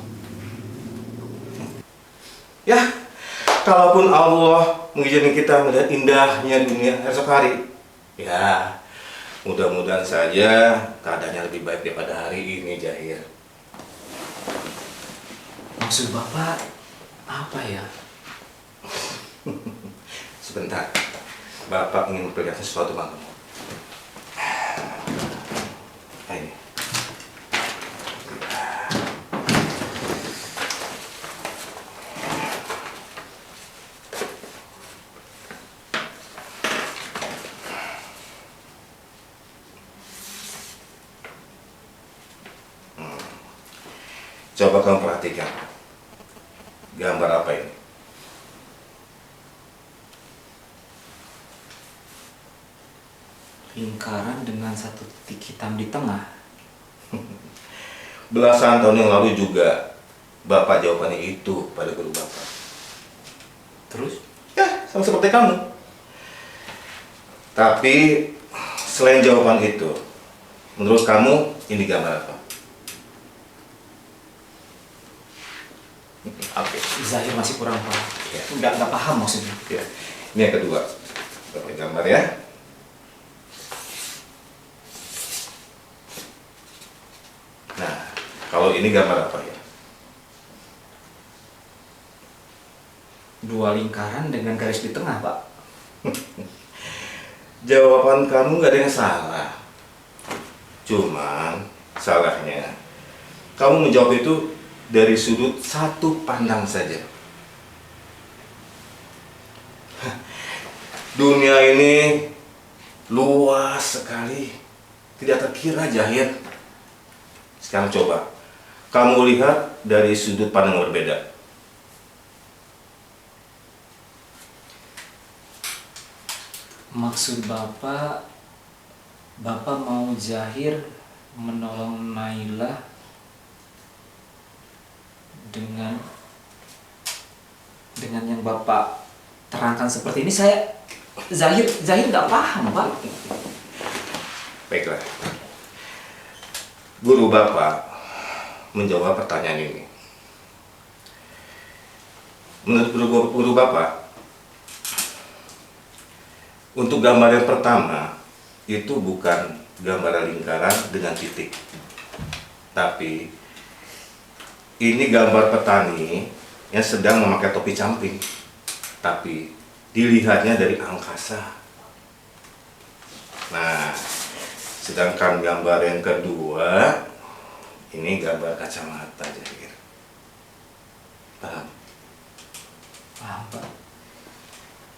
Ya, kalaupun Allah mengizinkan kita melihat indahnya dunia esok hari, ya mudah-mudahan saja keadaannya lebih baik daripada hari ini, Jahir. Maksud Bapak apa ya? Sebentar, Bapak ingin memperlihatkan sesuatu sama kamu. Ini. Coba kamu perhatikan. Gambar apa ini? Lingkaran dengan satu titik hitam di tengah. Belasan tahun yang lalu juga Bapak jawabannya itu pada guru Bapak. Terus? Ya, sama seperti kamu. Tapi selain jawaban itu, menurut kamu ini gambar apa? Oke. Zahir masih kurang paham. Ya. Nggak paham maksudnya. Ya. Ini yang kedua. Bapak gambar ya. Nah, kalau ini gambar apa ya? Dua lingkaran dengan garis di tengah, Pak. Jawaban kamu nggak ada yang salah. Cuman salahnya kamu menjawab itu dari sudut satu pandang saja. Dunia ini luas sekali, tidak terkira, Jahir. Sekarang coba kamu lihat dari sudut pandang yang berbeda. Maksud Bapak mau Zahir menolong Naila dengan yang Bapak terangkan seperti ini. Zahir nggak paham, Pak. Baiklah. Guru Bapak menjawab pertanyaan ini. Menurut guru Bapak, untuk gambar yang pertama itu bukan gambar lingkaran dengan titik, tapi ini gambar petani yang sedang memakai topi camping, tapi dilihatnya dari angkasa. Nah, sedangkan gambar yang kedua ini gambar kacamata, Zahir. Paham? Paham, Pak.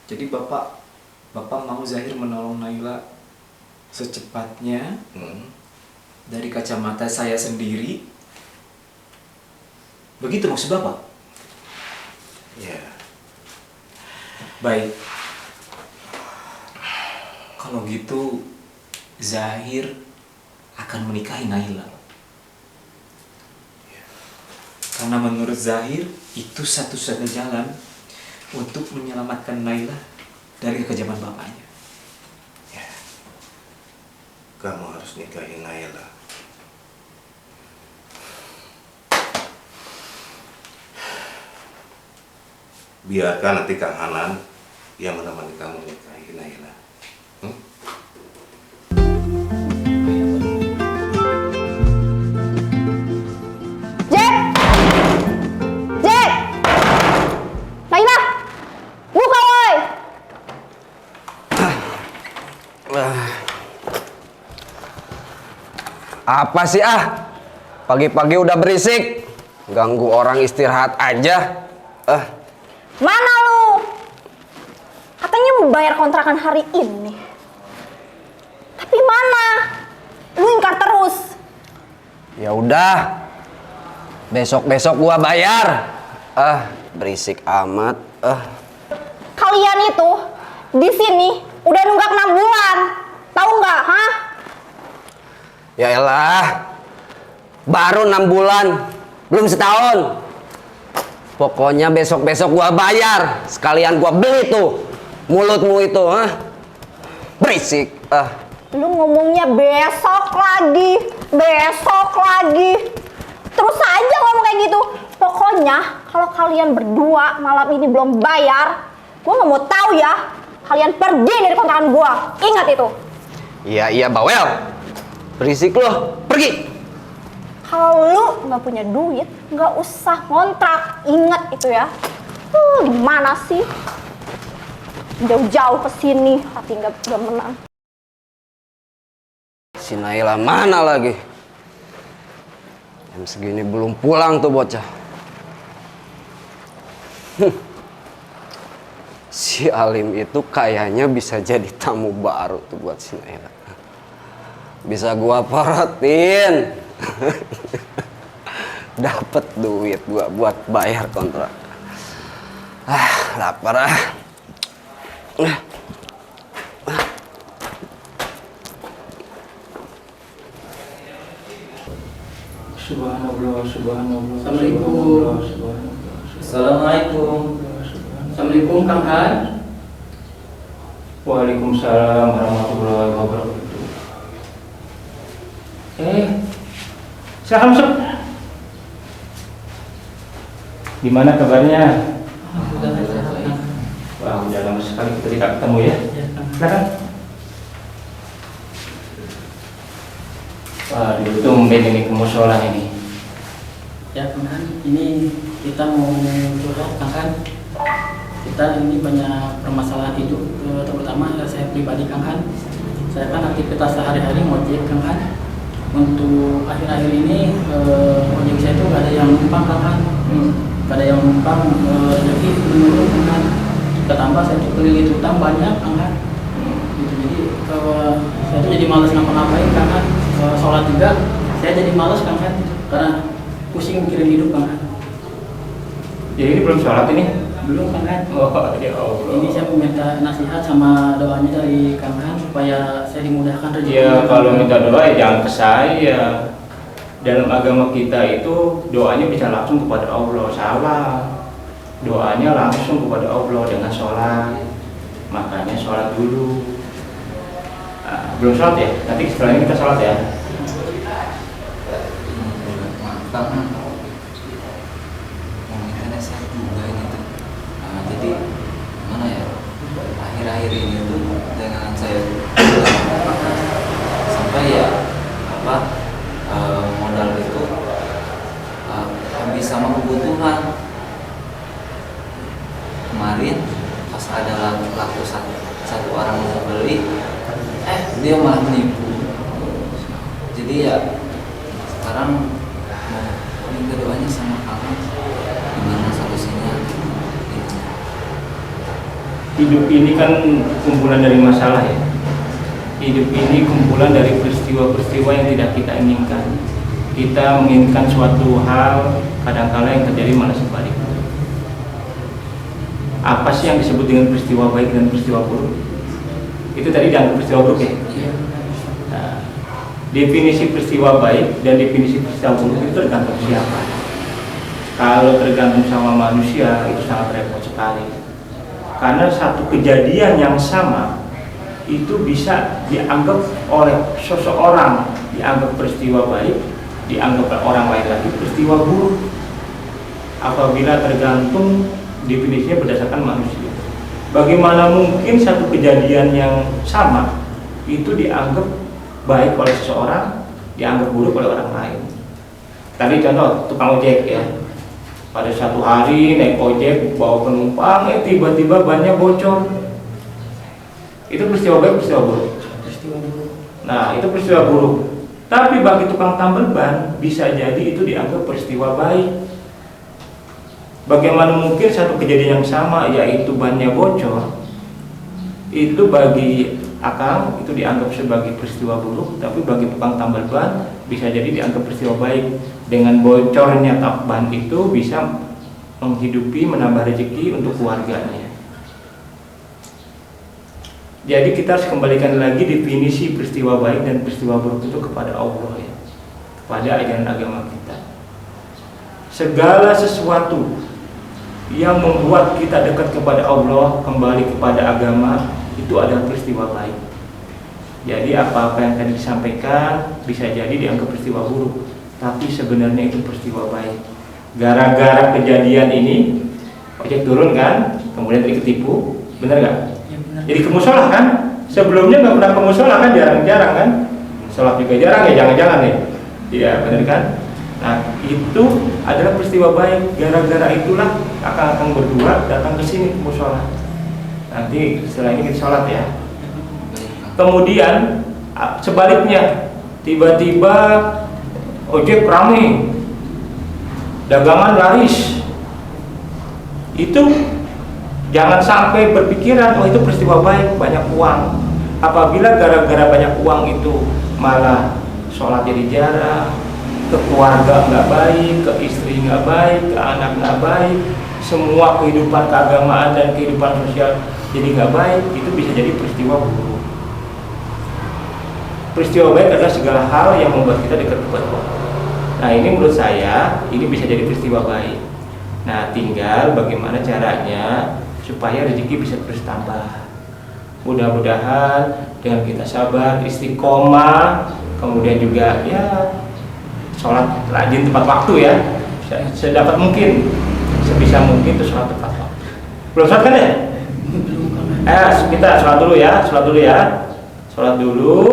Jadi Bapak mau Zahir menolong Naila secepatnya dari kacamata saya sendiri. Begitu maksud Bapak? Ya. Baik. Kalau gitu Zahir akan menikahi Naila. Karena menurut Zahir itu satu-satunya jalan untuk menyelamatkan Naila dari kekejaman bapaknya. Ya. Kamu harus nikahi Naila. Biarkan nanti Kang Hanan yang menemani kamu nikahi Naila. Jack! Naila! Buka woi! Apa sih Pagi-pagi udah berisik. Ganggu orang istirahat aja. Mana lu? Katanya mau bayar kontrakan hari ini. Tapi mana? Lu ingkar terus. Ya udah. Besok-besok gua bayar. Berisik amat. Kalian itu di sini udah nunggak 6 bulan. Tahu nggak, hah? Ya elah. Baru 6 bulan. Belum setahun. Pokoknya besok-besok gua bayar. Sekalian gua beli tuh mulutmu itu, berisik. Lu ngomongnya besok lagi. Terus aja ngomong kayak gitu. Pokoknya kalau kalian berdua malam ini belum bayar, gua nggak mau tahu ya. Kalian pergi dari kontrakan gua. Ingat itu. Iya bawel. Berisik loh. Pergi. Kalau lu nggak punya duit, nggak usah kontrak. Ingat itu ya. Gimana sih? Jauh-jauh ke sini, hati nggak menang. Si Naila mana lagi? Jam segini belum pulang tuh bocah. Si Alim itu kayaknya bisa jadi tamu baru tuh buat si Naila. Bisa gua porotin. Dapat duit gua buat bayar kontrak. Lapar. Subhanallah. Assalamualaikum. Assalamualaikum. Assalamualaikum Kang Han. Waalaikumsalam warahmatullahi wabarakatuh. Silahkan masuk. Gimana kabarnya? Wah, udah lama sekali kita tidak ketemu ya. Silakan. Waduh, tumben ini kemusola ini. Ya Kang Han, ini kita mau curhat Kang Han. Kita ini banyak permasalahan hidup, terutama saya pribadi Kang Han. Saya kan aktivitas sehari-hari ngojek Kang Han. Untuk akhir-akhir ini ojek saya itu nggak ada yang numpang Kang Han. Nggak ada yang numpang, jadi menurun Kang Han. Ketambah saya tuh kelilit utang banyak Kang Han. Gitu, jadi saya tuh jadi malas ngapa-ngapain Kang Han. Sholat juga saya jadi malas Kang Han karena pusing mikirin hidup Kang Han. Jadi ini belum sholat ini? Belum Kang Han. Oh ya Allah. Ini saya meminta nasihat sama doanya dari Kang Han supaya saya dimudahkan rezeki. Ya kalau minta doa ya jangan ke saya. Dalam agama kita itu doanya bisa langsung kepada Allah. Salah. Doanya langsung kepada Allah dengan sholat. Makanya sholat dulu. Nah, belum sholat ya? Nanti setelah ini kita sholat ya. Maaf Kang, mau minta nasihat juga ini tuh. Jadi mana ya? Akhir-akhir ini tuh dengan saya sampai ya modal itu habis sama kebutuhan. Kemarin pas ada laku satu orang mau beli, dia malah menipu. Jadi ya sekarang mau minta doanya sama kamu, gimana solusinya? Hidup ini kan kumpulan dari masalah ya. Hidup ini kumpulan dari peristiwa-peristiwa yang tidak kita inginkan. Kita menginginkan suatu hal, kadang-kala yang terjadi malah sebaliknya. Apa sih yang disebut dengan peristiwa baik dan peristiwa buruk? Itu tadi dianggap peristiwa buruk ya? Nah, definisi peristiwa baik dan definisi peristiwa buruk itu tergantung siapa. Kalau tergantung sama manusia itu sangat repot sekali. Karena satu kejadian yang sama itu bisa dianggap oleh seseorang dianggap peristiwa baik, dianggap orang lain lagi peristiwa buruk. Apabila tergantung definisinya berdasarkan manusia. Bagaimana mungkin satu kejadian yang sama itu dianggap baik oleh seseorang, dianggap buruk oleh orang lain. Tadi contoh tukang ojek ya. Pada satu hari naik ojek bawa penumpang, tiba-tiba bannya bocor. Itu peristiwa baik, peristiwa buruk. Nah, itu peristiwa buruk. Tapi bagi tukang tambal ban bisa jadi itu dianggap peristiwa baik. Bagaimana mungkin satu kejadian yang sama yaitu bannya bocor itu bagi akang itu dianggap sebagai peristiwa buruk, tapi bagi tukang tambal ban bisa jadi dianggap peristiwa baik. Dengan bocornya ban itu bisa menghidupi, menambah rezeki untuk keluarganya. Jadi kita harus kembalikan lagi definisi peristiwa baik dan peristiwa buruk itu kepada Allah ya, kepada ajaran agama kita. Segala sesuatu yang membuat kita dekat kepada Allah, kembali kepada agama, itu adalah peristiwa baik. Jadi apa-apa yang tadi disampaikan bisa jadi dianggap peristiwa buruk, tapi sebenarnya itu peristiwa baik. Gara-gara kejadian ini ojek turun kan, kemudian tadi ketipu, benar nggak? Ya, benar. Jadi ke musola kan? Sebelumnya nggak pernah ke musola kan, jarang-jarang kan? Sholat juga jarang ya, jangan-jangan ya? Iya benar kan? Nah itu adalah peristiwa baik. Gara-gara itulah akang berdua datang ke sini ke musola. Nanti setelah ini kita sholat ya. Kemudian sebaliknya tiba-tiba ojek ramai, dagangan laris. Itu jangan sampai berpikiran oh itu peristiwa baik, banyak uang. Apabila gara-gara banyak uang itu malah sholat jadi jarang, ke keluarga nggak baik, ke istri nggak baik, ke anak nggak baik, semua kehidupan keagamaan dan kehidupan sosial jadi nggak baik, itu bisa jadi peristiwa buruk. Peristiwa baik adalah segala hal yang membuat kita dekat kepada Allah. Nah ini menurut saya ini bisa jadi peristiwa baik. Nah tinggal bagaimana caranya supaya rezeki bisa terus tambah. Mudah-mudahan dengan kita sabar, istiqomah, kemudian juga ya sholat rajin tepat waktu ya, sedapat mungkin, sebisa mungkin itu sholat tepat waktu. Belum sholat kan ya? Kita sholat dulu ya, sholat dulu.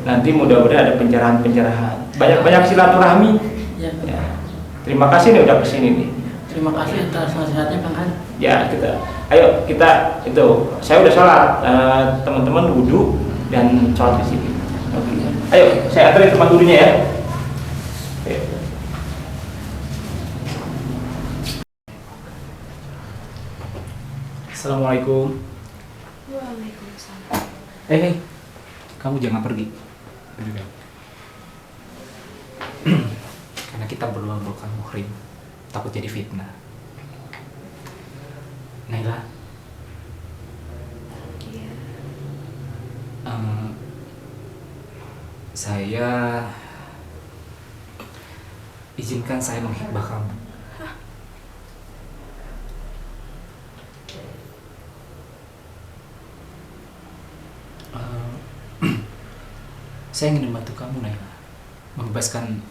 Nanti mudah-mudahan ada pencerahan-pencerahan. Banyak-banyak silaturahmi. Ya. Terima kasih nih udah kesini nih. Terima kasih atas nasihatnya Kang Han. Ya ayo kita itu, saya udah sholat, teman-teman wudhu dan sholat di sini. Ayo saya anterin tempat wudhunya ya. Assalamualaikum. Waalaikumsalam. Kamu jangan pergi. menundukkan muhrim, takut jadi fitnah. Naila. Iya. Saya izinkan saya menghibah kamu. Saya ingin membantu kamu, Naila, membebaskan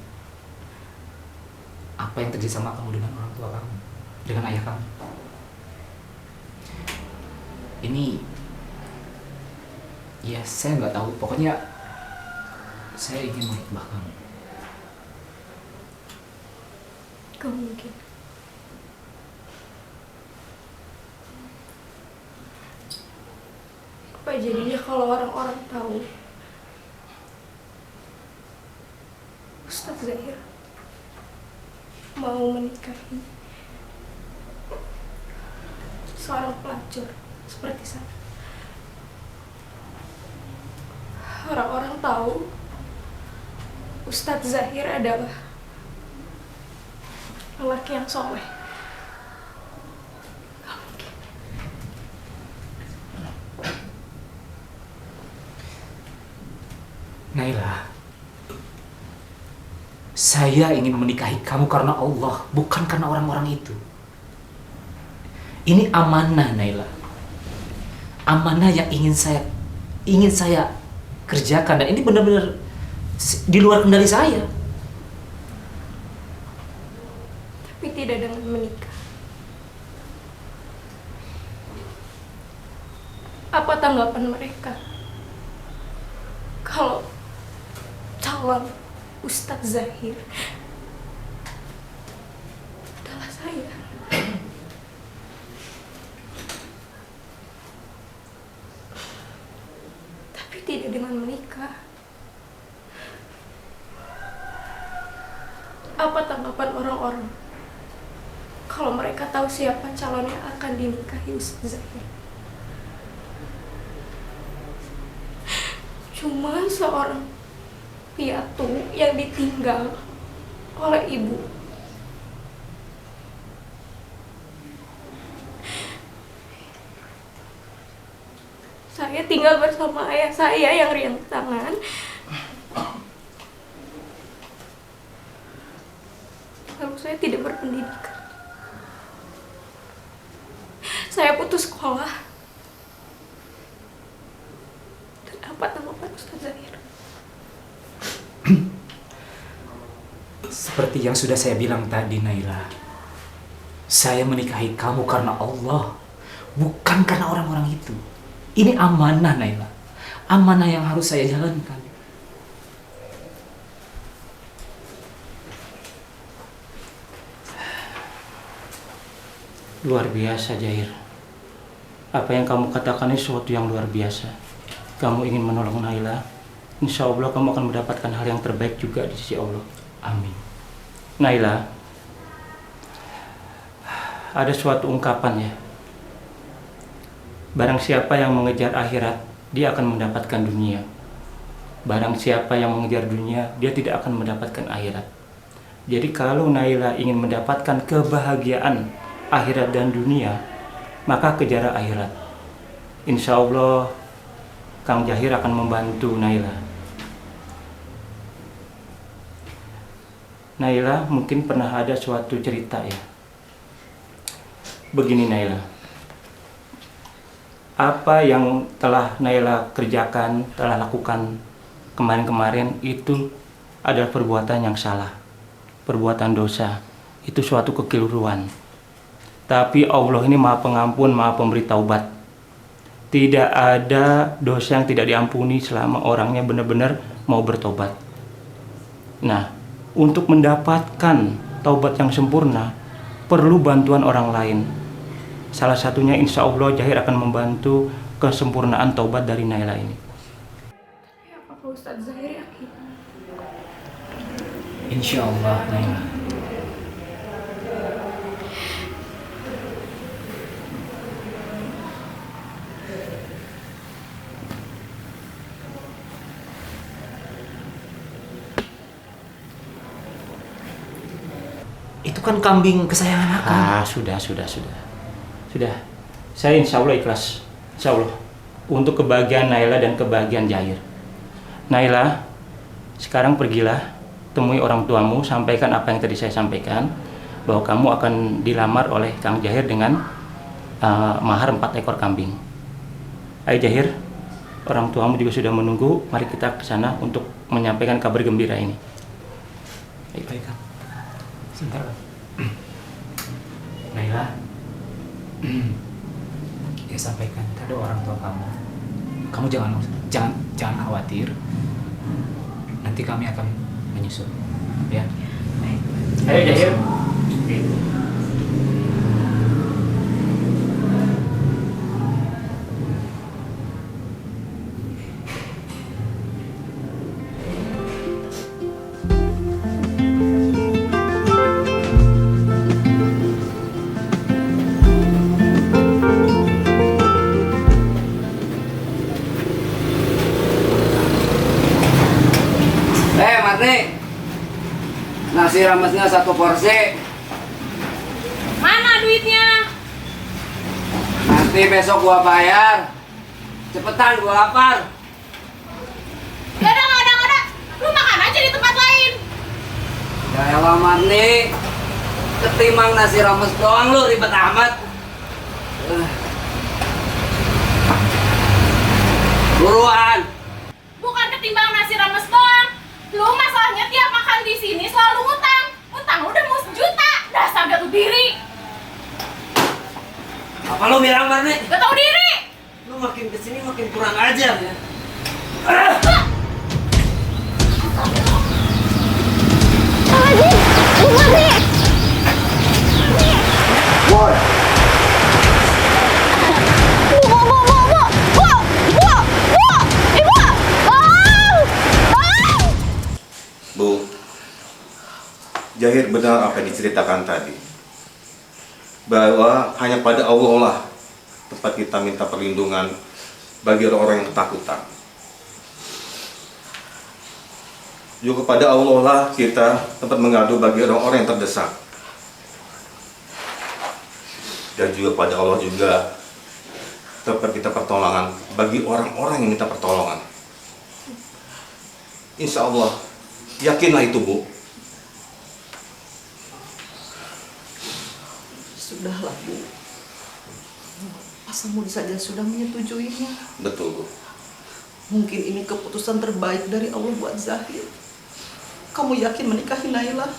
apa yang terjadi sama kamu dengan orang tua kamu, dengan ayah kamu. Ini, ya saya nggak tahu. Pokoknya saya ingin menghibah kamu. Gak mungkin. Apa jadinya kalau orang-orang tahu Ustadz Zahir mau menikahi seorang pelacur seperti saya? Orang-orang tahu Ustadz Zahir adalah lelaki yang soleh. Gak mungkin. Naila, saya ingin menikahi kamu karena Allah, bukan karena orang-orang itu. Ini amanah, Naila. Amanah yang ingin saya kerjakan, dan ini benar-benar di luar kendali saya. Tapi tidak dengan menikah. Apa tanggapan mereka kalau calon Ustadz Zahir adalah saya? Tapi tidak dengan menikah. Apa tanggapan orang-orang kalau mereka tahu siapa calon yang akan dinikahi Ustadz Zahir? Cuma seorang piatu yang ditinggal oleh ibu. Saya tinggal bersama ayah saya yang riang tangan. Lalu saya tidak berpendidikan. Saya putus sekolah. Dan apa tanggapan Ustadz Zahir? Seperti yang sudah saya bilang tadi, Naila, saya menikahi kamu karena Allah, bukan karena orang-orang itu. Ini amanah, Naila. Amanah yang harus saya jalankan. Luar biasa, Jair. Apa yang kamu katakan ini sesuatu yang luar biasa. Kamu ingin menolong Naila, insya Allah kamu akan mendapatkan hal yang terbaik juga di sisi Allah. Amin. Naila, ada suatu ungkapan ya. Barang siapa yang mengejar akhirat, dia akan mendapatkan dunia. Barang siapa yang mengejar dunia, dia tidak akan mendapatkan akhirat. Jadi kalau Naila ingin mendapatkan kebahagiaan akhirat dan dunia, maka kejar akhirat. Insya Allah Kang Jahir akan membantu Naila. Naila mungkin pernah ada suatu cerita ya. Begini Naila, apa yang telah Naila kerjakan, telah lakukan kemarin-kemarin itu adalah perbuatan yang salah, perbuatan dosa, itu suatu kekeliruan. Tapi Allah ini Maha Pengampun, Maha Pemberi Taubat. Tidak ada dosa yang tidak diampuni selama orangnya benar-benar mau bertobat. Nah, untuk mendapatkan taubat yang sempurna, perlu bantuan orang lain. Salah satunya insya Allah Jahir akan membantu kesempurnaan taubat dari Naila ini. Apakah Ustadz Zahir yakin? Insya Allah, Naila. Itu kan kambing kesayangan Akang. Sudah. Saya insya Allah ikhlas. Insya Allah. Untuk kebahagiaan Naila dan kebahagiaan Zahir. Naila, sekarang pergilah, temui orang tuamu, sampaikan apa yang tadi saya sampaikan, bahwa kamu akan dilamar oleh Kang Zahir dengan mahar 4 ekor kambing. Ayo Zahir, orang tuamu juga sudah menunggu, mari kita ke sana untuk menyampaikan kabar gembira ini. Baik, Kang. Sebentar. Naila, Ya sampaikan pada orang tua kamu. Kamu jangan khawatir. Nanti kami akan menyusul. Ya. ayo Zahir. Marni, nasi ramesnya 1 porsi. Mana duitnya? Nanti besok gua bayar. Cepetan, gua lapar. Gak ada. Lu makan aja di tempat lain. Ya elah Marni, ketimbang nasi rames doang lu ribet amat. Buruan. Bukan ketimbang nasi rames doang. Lu masalahnya tiap makan di sini selalu ngutang. Utang lu udah mau 1 juta. Dasar gak tau diri. Apa lu bilang Marni? Gak tau diri. Lu makin kesini makin kurang ajar ya. Boy. Bu, Zahir benar apa yang diceritakan tadi. Bahwa hanya pada Allah lah tempat kita minta perlindungan bagi orang-orang yang ketakutan. Juga kepada Allah lah kita tempat mengadu bagi orang-orang yang terdesak. Dan juga pada Allah juga tempat kita pertolongan bagi orang-orang yang minta pertolongan. Insya Allah, yakinlah itu, Bu. Sudahlah, Bu. Pasamudi saja sudah menyetujuinya. Betul, Bu. Mungkin ini keputusan terbaik dari Allah buat Zahir. Kamu yakin menikahi Naila?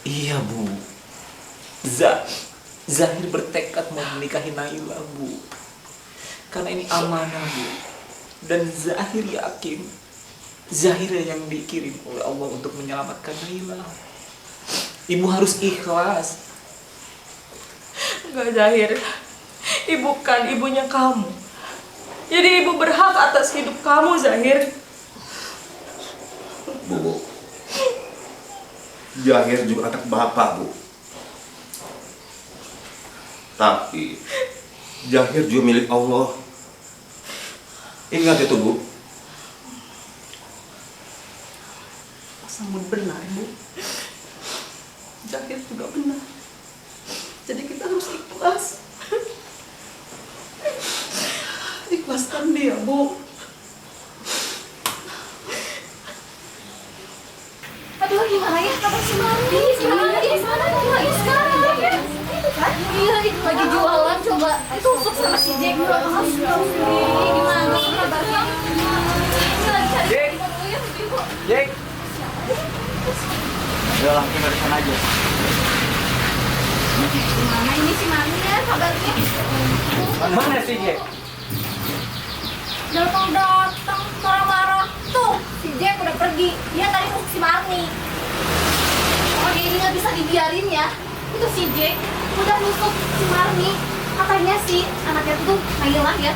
Iya, Bu. Zahir bertekad mau menikahi Naila, Bu. Karena ini amanah, Bu. Dan Zahir yakin Zahir yang dikirim oleh Allah untuk menyelamatkan Naila. Ibu harus ikhlas. Enggak, Zahir. Ibu kan ibunya kamu. Jadi ibu berhak atas hidup kamu, Zahir. Bu, Zahir juga anak bapak, Bu. Tapi Zahir juga milik Allah. Ingat itu, Bu. Pasamudi benar, Bu. Zahir juga benar. Jadi kita harus ikhlas. Ikhlaskan dia, Bu. Aduh, gimana ya? Kapan si Mandi? Sekarang lagi di sana, lagi sekarang ya? Iya, itu lagi jualan, coba tusuk sama si Jack. Gimana kabarnya? Jack! Jack! Udah lah, kita di sana aja. Gimana ini si Mandi ya kabarnya? Mana sih, Jack? Datang marah-marah. Tuh, si Jack udah pergi. Dia tadi nusuk si Marni. Oh, ini nggak bisa dibiarin ya. Itu si Jack udah nusuk si Marni. Katanya sih anaknya tuh Nailah ya.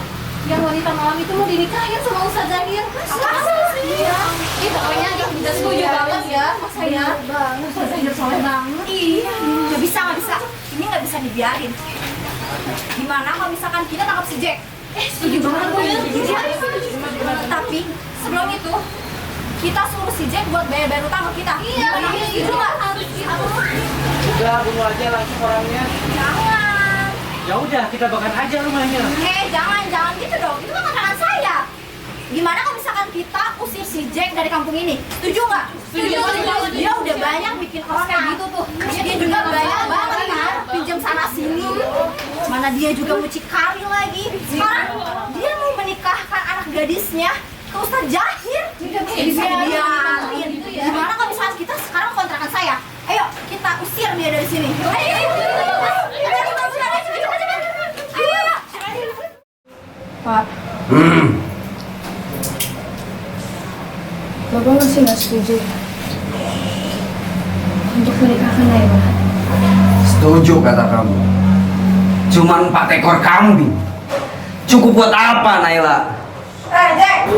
Yang wanita malam itu mau dinikahin sama Ustaz Zahir. Masa sih? Iya. Ini pokoknya udah setuju banget ya, Mas saya. Ustaz Zahir soleh banget. Iya, nggak bisa. Ini nggak bisa dibiarin. Gimana kalau misalkan kita tangkap si Jack? Setuju banget gue ya. Tapi sebelum itu kita suruh si Jack buat bayar utang ke kita. Iya, setuju nggak? Udah, bunuh aja langsung orangnya. Jangan. Ya udah, kita bakar aja rumahnya. Jangan gitu dong. Itu kan kontrakan saya. Gimana kalau misalkan kita usir si Jack dari kampung ini? Setuju nggak? Setuju. Dia udah banyak bikin orang kayak gitu tuh. Dia juga banyak banget kan pinjam sana sini. Mana dia juga mucikari lagi. Sekarang dia mau menikahkan anak gadisnya ke Ustadz Zahir. Bisa dibiarin. Gimana kalau misalkan kita sekarang kontrakan saya? Ayo kita usir dia dari sini. Ayo. Pak. Bapak masih nggak setuju untuk menikahkan Naila? Setuju kata kamu. Cuman 4 ekor kambing. Cukup buat apa, Naila? Jack!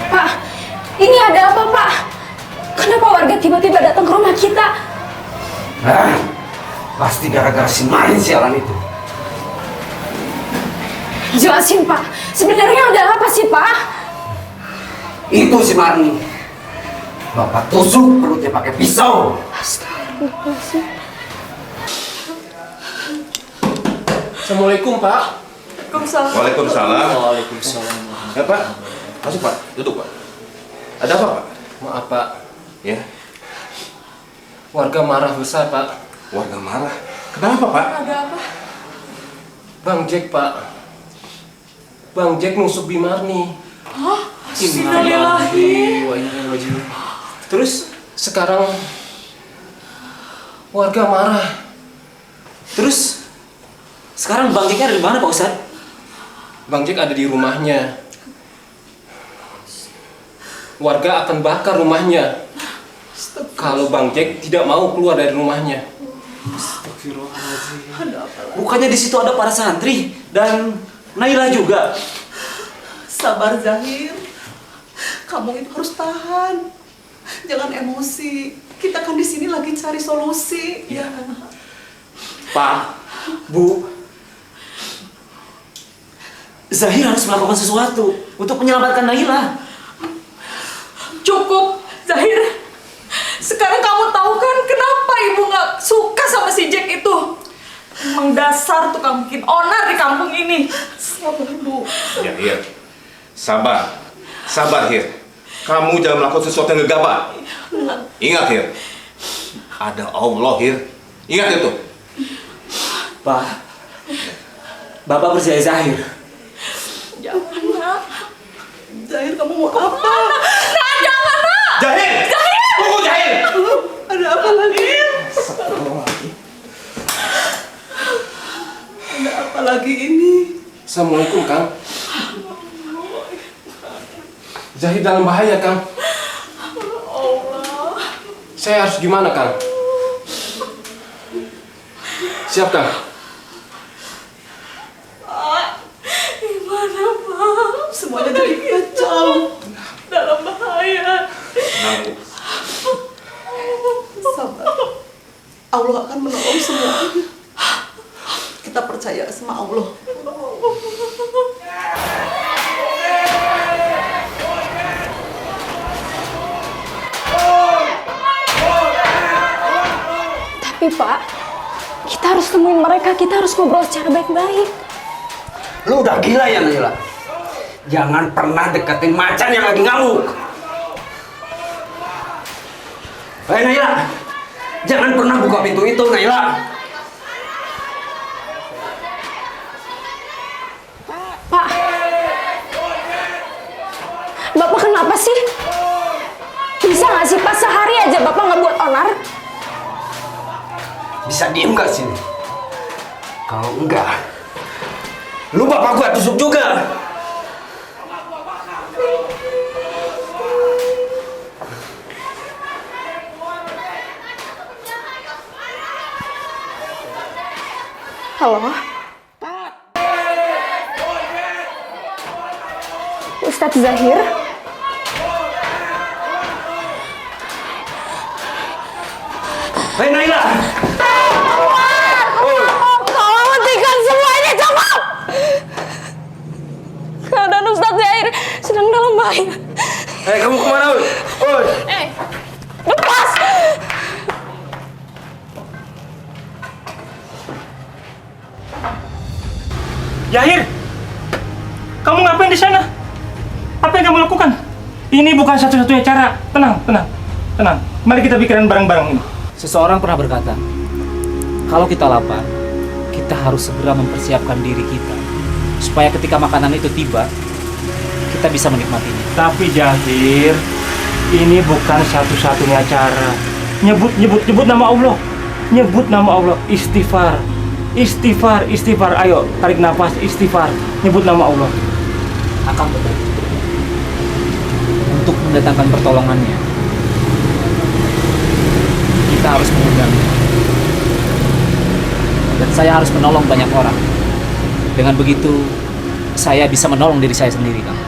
Pak, ini ada apa, Pak? Kenapa warga tiba-tiba datang ke rumah kita? Pasti gara-gara si Marin sialan itu. Jelasin, Pak. Sebenarnya ada apa sih, Pak? Itu si Marni. Bapak tusuk perutnya pakai pisau. Astagfirullahaladzim. Assalamualaikum, Pak. Waalaikumsalam. Waalaikumsalam. Ya Pak, masuk Pak, duduk Pak. Ada apa Pak? Maaf, Pak. Ya, Warga marah besar, Pak. warga marah. Kenapa Pak? Ada apa? Bang Jack, Pak. Bang Jack nusuk Bimarni. Hah? Innalillahi. Terus sekarang warga marah. Terus sekarang Bang Jack ada di mana Pak Ustadz? Bang Jack ada di rumahnya. Warga akan bakar rumahnya kalau Bang Jack tidak mau keluar dari rumahnya. Bukannya di situ ada para santri dan Naila juga. Sabar Zahir. Kamu itu harus tahan. Jangan emosi. Kita kan di sini lagi cari solusi. Ya. Pak, Bu, Zahir harus melakukan sesuatu untuk menyelamatkan Naila. Cukup, Zahir. Sekarang kamu tahu kan kenapa ibu nggak suka sama si Jack itu? Emang dasar tukang bikin onar di kampung ini. Sabar, Bu. Ya Hir, sabar, sabar Hir. Kamu jangan melakukan sesuatu yang gegabah. Ingat Hir, ada Allah Hir. Ingat itu. Pak, Bapak percaya Zahir. Jangan, Nak. Zahir, kamu mau apa? Nak, jangan, Nak. Zahir! Zahir! Tunggu Zahir! Ada apa lagi? Ada apa lagi ini? Assalamualaikum, Kang. Zahir dalam bahaya, Kang. Allah. Saya harus gimana, Kang? Siap, Kang? Pak, gimana, Pak? Semuanya jadi kacau. Dalam bahaya. Tenang Bu. Sabar. Allah akan menolong semuanya. Kita percaya sama Allah. Tapi Pak, kita harus temuin mereka, kita harus ngobrol secara baik-baik. Lu udah gila ya, Naila? Jangan pernah deketin macan yang lagi ngamuk. Hei Naila, jangan pernah buka pintu itu, Naila. Pak, Bapak kenapa sih? Bisa nggak sih Pak, sehari aja Bapak nggak buat onar? Bisa diem gak sih? Kalau enggak, lu bapak gua tusuk juga. Halo? Ustadz Zahir? Hei Naila! Tolong hentikan semua ini, cukup! Keadaan Ustadz Zahir sedang dalam bahaya. Hei, kamu kemana? Woi! Lepas! Zahir! Kamu ngapain di sana? Apa yang kamu lakukan? Ini bukan satu-satunya cara. Tenang, tenang, tenang. Mari kita pikiran bareng-bareng ini. Seseorang pernah berkata, kalau kita lapar, kita harus segera mempersiapkan diri kita supaya ketika makanan itu tiba, kita bisa menikmatinya. Tapi Zahir, ini bukan satu-satunya cara. Nyebut nama Allah. Nyebut nama Allah. Istighfar. Istighfar, istighfar. Ayo, tarik nafas, istighfar. Nyebut nama Allah. Akang betul. Untuk mendatangkan pertolongannya, kita harus mengundangnya. Dan saya harus menolong banyak orang. Dengan begitu, saya bisa menolong diri saya sendiri, Kang.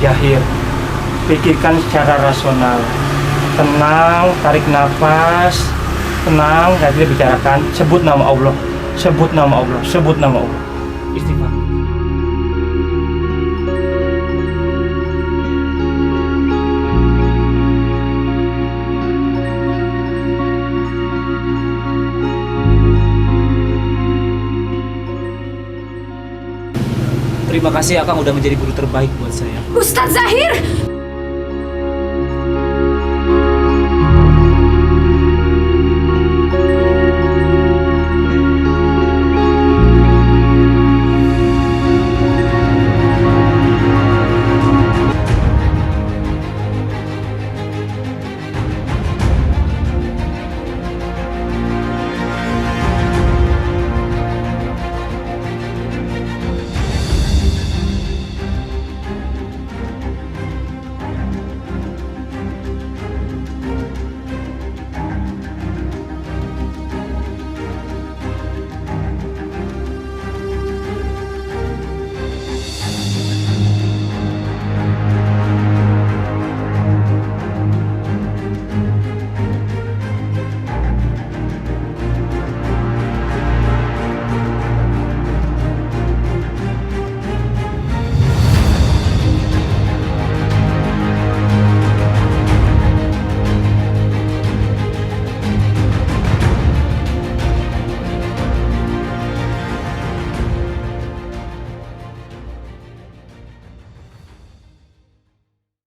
Zahir, pikirkan secara rasional. Tenang, tarik nafas. Tenang, nanti bicarakan. Sebut nama Allah. Sebut nama Allah. Sebut nama Allah. Istighfar. Terima kasih Akang udah menjadi guru terbaik buat saya. Ustadz Zahir!